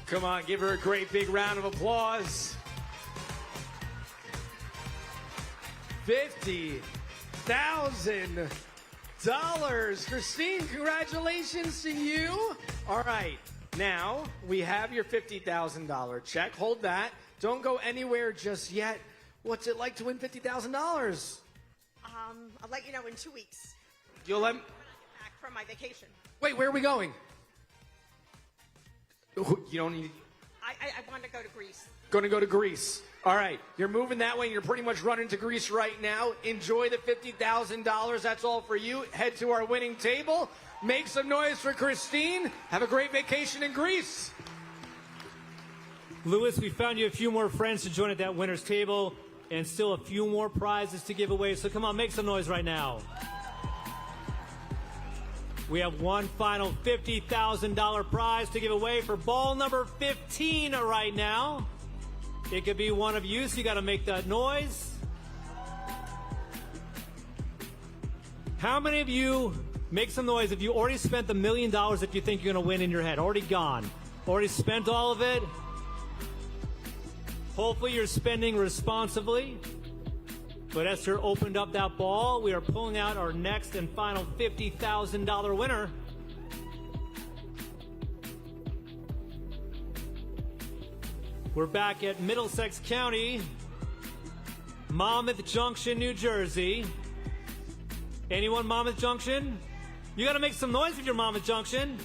Come on, give her a great big round of applause. $50,000. Christine, congratulations to you. All right, now we have your $50,000 check. Hold that. Don't go anywhere just yet. What's it like to win $50,000? I'll let you know in 2 weeks. You'll let When I get back from my vacation. Wait, where are we going? You don't need... I want to go to Greece. Going to go to Greece. All right, you're moving that way. You're pretty much running to Greece right now. Enjoy the $50,000. That's all for you. Head to our winning table. Make some noise for Christine. Have a great vacation in Greece. Lewis, we found you a few more friends to join at that winner's table and still a few more prizes to give away. So come on, make some noise right now. We have one final $50,000 prize to give away for ball number 15 right now. It could be one of you, so you got to make that noise. How many of you, make some noise, if you already spent the $1 million that you think you're going to win in your head? Already gone. Already spent all of it? Hopefully you're spending responsibly. But Esther opened up that ball. We are pulling out our next and final $50,000 winner. We're back at Middlesex County, Monmouth Junction, New Jersey. Anyone Monmouth Junction? You got to make some noise if you're Monmouth Junction.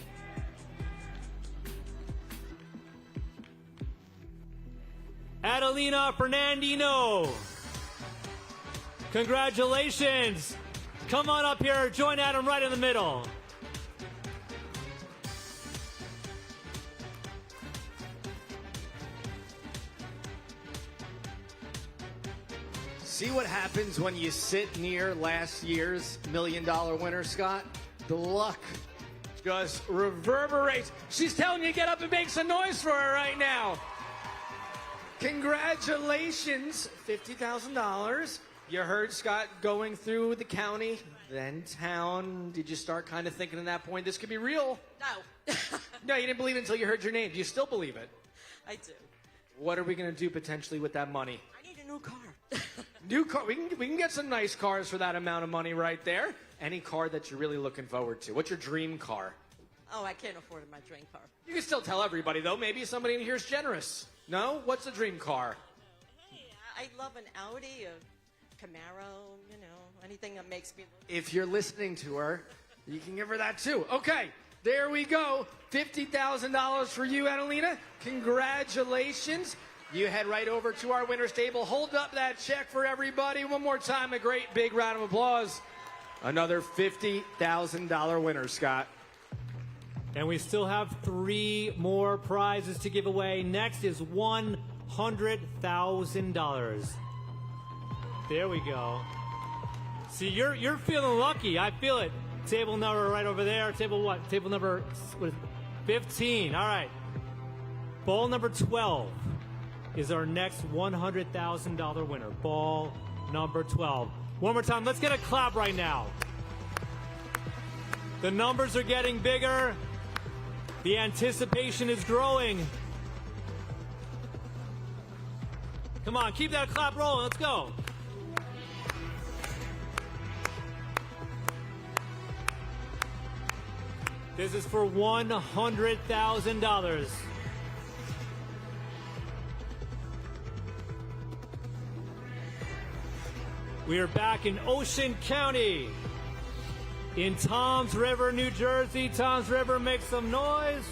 Adelina Fernandino. Congratulations. Come on up here. Join Adam right in the middle. See what happens when you sit near last year's $1 million winner, Scott? The luck just reverberates. She's telling you to get up and make some noise for her right now. Congratulations, $50,000. You heard Scott going through the county, then town. Did you start kind of thinking at that point, this could be real? No. No, you didn't believe it until you heard your name. Do you still believe it? I do. What are we going to do potentially with that money? I need a new car. New car. We can get some nice cars for that amount of money right there. Any car that you're really looking forward to. What's your dream car? Oh, I can't afford my dream car. You can still tell everybody, though. Maybe somebody in here is generous. No? What's the dream car? Hey, I love an Audi, a Camaro, anything that makes me... If you're listening to her, you can give her that, too. Okay, there we go. $50,000 for you, Adelina. Congratulations. You head right over to our winner's table. Hold up that check for everybody. One more time, a great big round of applause. Another $50,000 winner, Scott. And we still have 3 more prizes to give away. Next is $100,000. There we go. See, you're feeling lucky. I feel it. Table number right over there. Table what? Table number what is it? 15. All right. Ball number 12 is our next $100,000 winner. Ball number 12. One more time. Let's get a clap right now. The numbers are getting bigger. The anticipation is growing. Come on, keep that clap rolling. Let's go. This is for $100,000. We are back in Ocean County, in Toms River, New Jersey. Toms River, make some noise.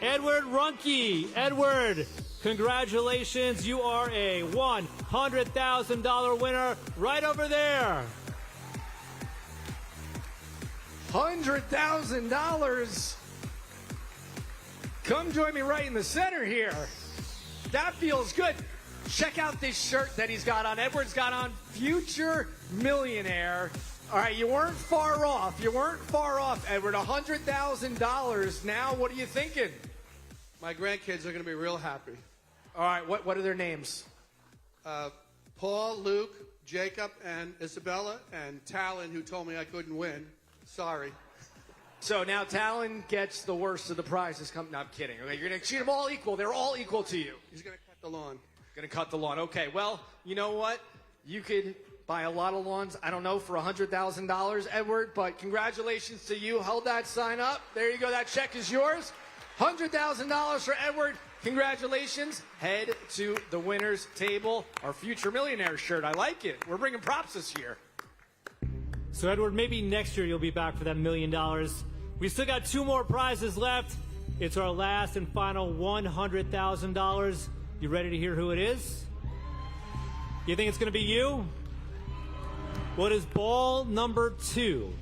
Edward Runke. Edward, congratulations. You are a $100,000 winner right over there. $100,000. Come join me right in the center here. That feels good. Check out this shirt that he's got on. Edward's got on Future Millionaire. All right, you weren't far off. You weren't far off, Edward. $100,000. Now, what are you thinking? My grandkids are going to be real happy. All right, what are their names? Paul, Luke, Jacob, and Isabella, and Talon, who told me I couldn't win. Sorry. So now Talon gets the worst of the prizes. No, I'm kidding. Okay, you're going to treat them all equal. They're all equal to you. He's going to cut the lawn. Going to cut the lawn. Okay, well, you know what? You could buy a lot of lawns, I don't know, for $100,000, Edward, but congratulations to you. Hold that sign up. There you go. That check is yours. $100,000 for Edward. Congratulations. Head to the winner's table. Our Future Millionaire shirt. I like it. We're bringing props this year. So, Edward, maybe next year you'll be back for that $1 million. We still got 2 more prizes left. It's our last and final $100,000. You ready to hear who it is? You think it's going to be you? What is ball number 2?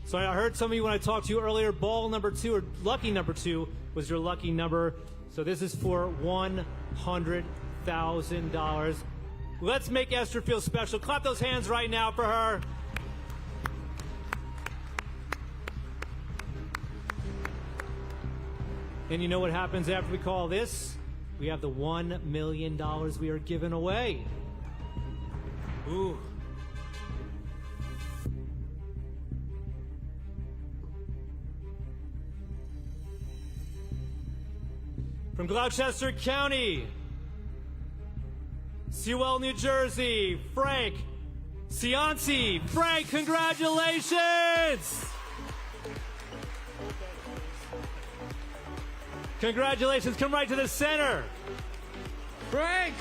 So I heard some of you when I talked to you earlier, ball number 2 or lucky number 2 was your lucky number. So this is for $100,000. Let's make Esther feel special. Clap those hands right now for her. And you know what happens after we call this? We have the $1 million we are giving away. Ooh. From Gloucester County, Sewell, New Jersey, Frank Cianci. Frank, congratulations! Congratulations. Come right to the center. Frank,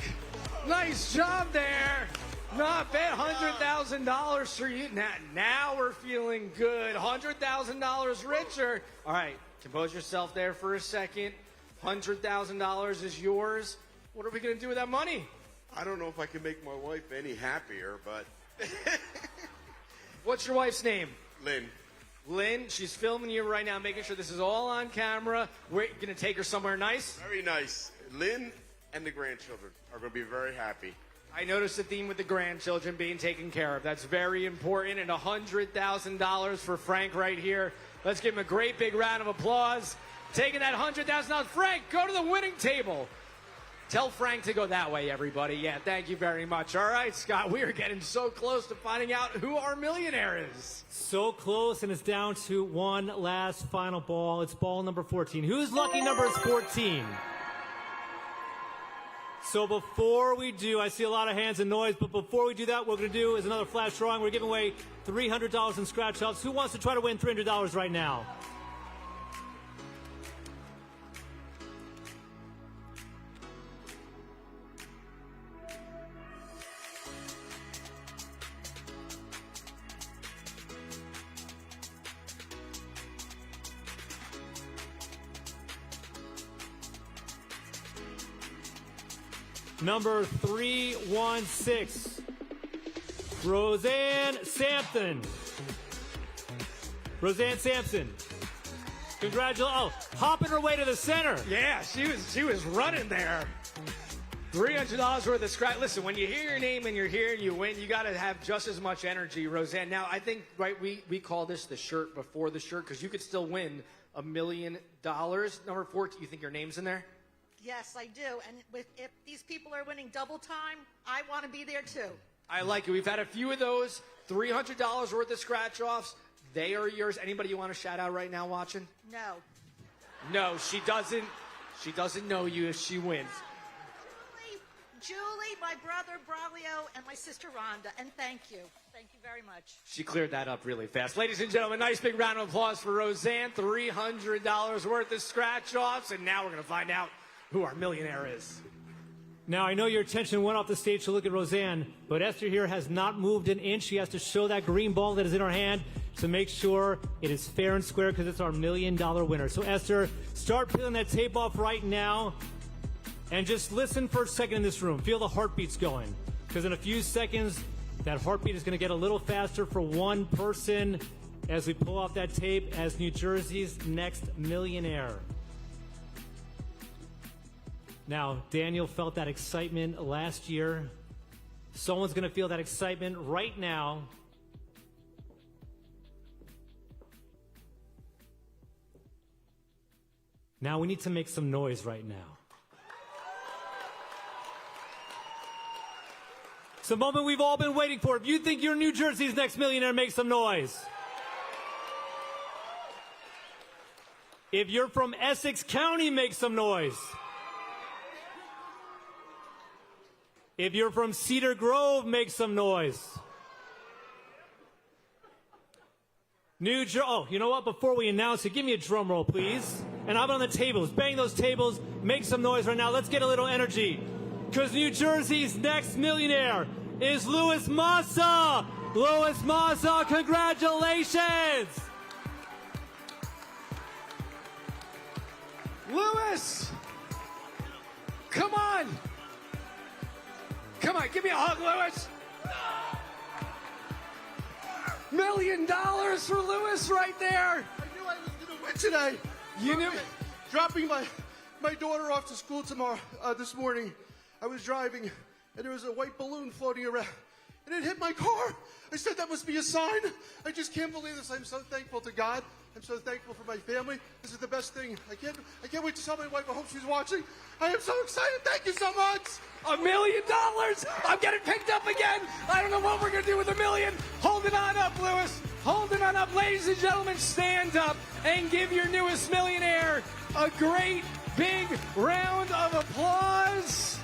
nice job there. Not bad. $100,000 for you. Now we're feeling good. $100,000 richer. All right, compose yourself there for a second. $100,000 is yours. What are we going to do with that money? I don't know if I can make my wife any happier, but... What's your wife's name? Lynn. Lynn, she's filming you right now, making sure this is all on camera. We're going to take her somewhere nice. Very nice. Lynn and the grandchildren are going to be very happy. I noticed the theme with the grandchildren being taken care of. That's very important. And $100,000 for Frank right here. Let's give him a great big round of applause. Taking that $100,000. Frank, go to the winning table. Tell Frank to go that way, everybody. Yeah, thank you very much. All right, Scott, we are getting so close to finding out who our millionaire is. So close, and it's down to one last final ball. It's ball number 14. Whose lucky number is 14? So before we do, I see a lot of hands and noise, but before we do that, what we're going to do is another flash drawing. We're giving away $300 in scratch offs. Who wants to try to win $300 right now? Number 316, Roseanne Sampson. Roseanne Sampson. Congratulations. Oh, hopping her way to the center. Yeah, she was running there. $300 worth of scratch. Listen, when you hear your name and you're here and you win, you got to have just as much energy, Roseanne. Now, I think, right, we call this the shirt before the shirt because you could still win $1 million. Number 4, do you think your name's in there? Yes, I do. And if these people are winning double time, I want to be there too. I like it. We've had a few of those. $300 worth of scratch-offs. They are yours. Anybody you want to shout out right now watching? No. No, she doesn't. She doesn't know you if she wins. Julie, my brother Braulio, and my sister Rhonda. And thank you. Thank you very much. She cleared that up really fast. Ladies and gentlemen, nice big round of applause for Roseanne. $300 worth of scratch-offs. And now we're going to find out who our millionaire is. Now, I know your attention went off the stage to look at Roseanne, but Esther here has not moved an inch. She has to show that green ball that is in her hand to make sure it is fair and square because it's our $1 million winner. So, Esther, start peeling that tape off right now and just listen for a second in this room. Feel the heartbeats going because in a few seconds, that heartbeat is going to get a little faster for one person as we pull off that tape as New Jersey's next millionaire. Now, Daniel felt that excitement last year. Someone's going to feel that excitement right now. Now we need to make some noise right now. It's the moment we've all been waiting for. If you think you're New Jersey's next millionaire, make some noise. If you're from Essex County, make some noise. If you're from Cedar Grove, make some noise. Oh, you know what? Before we announce it, give me a drum roll, please. And how about on the tables? Bang those tables. Make some noise right now. Let's get a little energy. Because New Jersey's next millionaire is Louis Massa. Louis Massa, congratulations. Louis, come on. Come on, give me a hug, Louis. $1 million for Louis right there. I knew I was going to win today. You knew? Dropping my daughter off to school tomorrow, this morning, I was driving, and there was a white balloon floating around, and it hit my car. I said, that must be a sign. I just can't believe this. I'm so thankful to God. I'm so thankful for my family. This is the best thing. I can't wait to tell my wife. I hope she's watching. I am so excited. Thank you so much. $1 million. I'm getting picked up again. I don't know what we're going to do with $1 million. Hold it on up, Louis. Hold it on up. Ladies and gentlemen, stand up and give your newest millionaire a great big round of applause.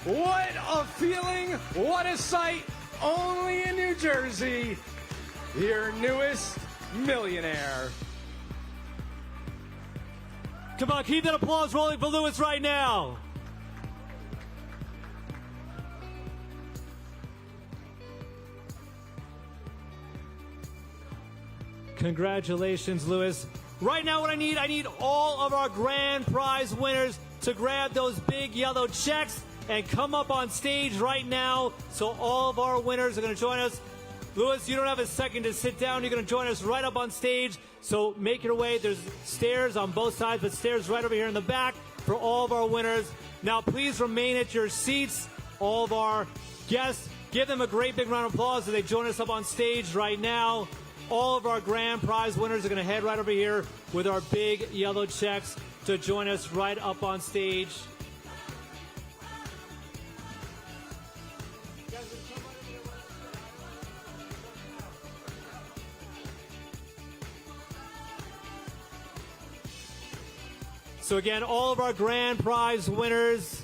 What a feeling. What a sight. Only in New Jersey. Your newest millionaire. Come on, keep that applause rolling for Louis right now. Congratulations, Louis. Right now what I need all of our grand prize winners to grab those big yellow checks and come up on stage right now so all of our winners are going to join us. Louis, you don't have a second to sit down. You're going to join us right up on stage. So make your way. There's stairs on both sides, but stairs right over here in the back for all of our winners. Now, please remain at your seats. All of our guests, give them a great big round of applause as they join us up on stage right now. All of our grand prize winners are going to head right over here with our big yellow checks to join us right up on stage. So again, all of our grand prize winners,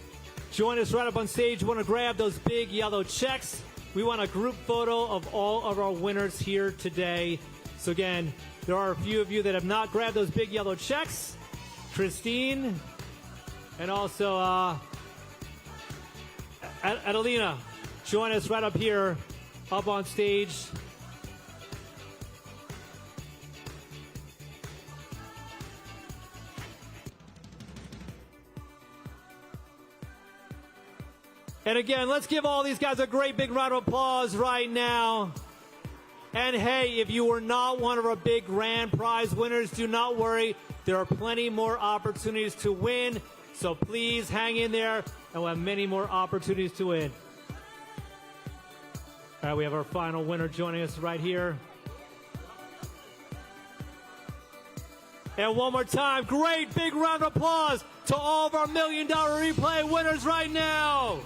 join us right up on stage. We want to grab those big yellow checks. We want a group photo of all of our winners here today. So again, there are a few of you that have not grabbed those big yellow checks. Christine, and also Adelina, join us right up here, up on stage. And again, let's give all these guys a great big round of applause right now. And hey, if you were not one of our big grand prize winners, do not worry. There are plenty more opportunities to win. So please hang in there, and we'll have many more opportunities to win. All right, we have our final winner joining us right here. And one more time, great big round of applause to all of our $1 Million Replay winners right now.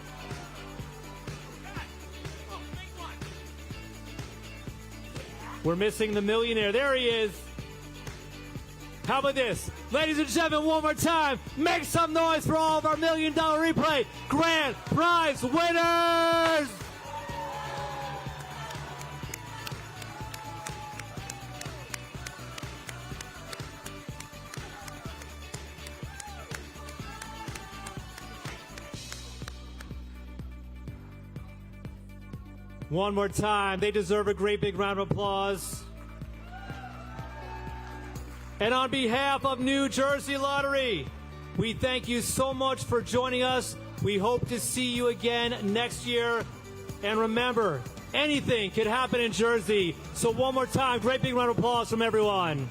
We're missing the millionaire. There he is. How about this? Ladies and gentlemen, one more time, make some noise for all of our $1 Million Replay grand prize winners! One more time. They deserve a great big round of applause. And on behalf of New Jersey Lottery, we thank you so much for joining us. We hope to see you again next year. And remember, anything can happen in Jersey. So one more time, great big round of applause from everyone.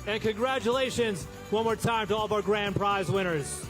And congratulations one more time to all of our grand prize winners.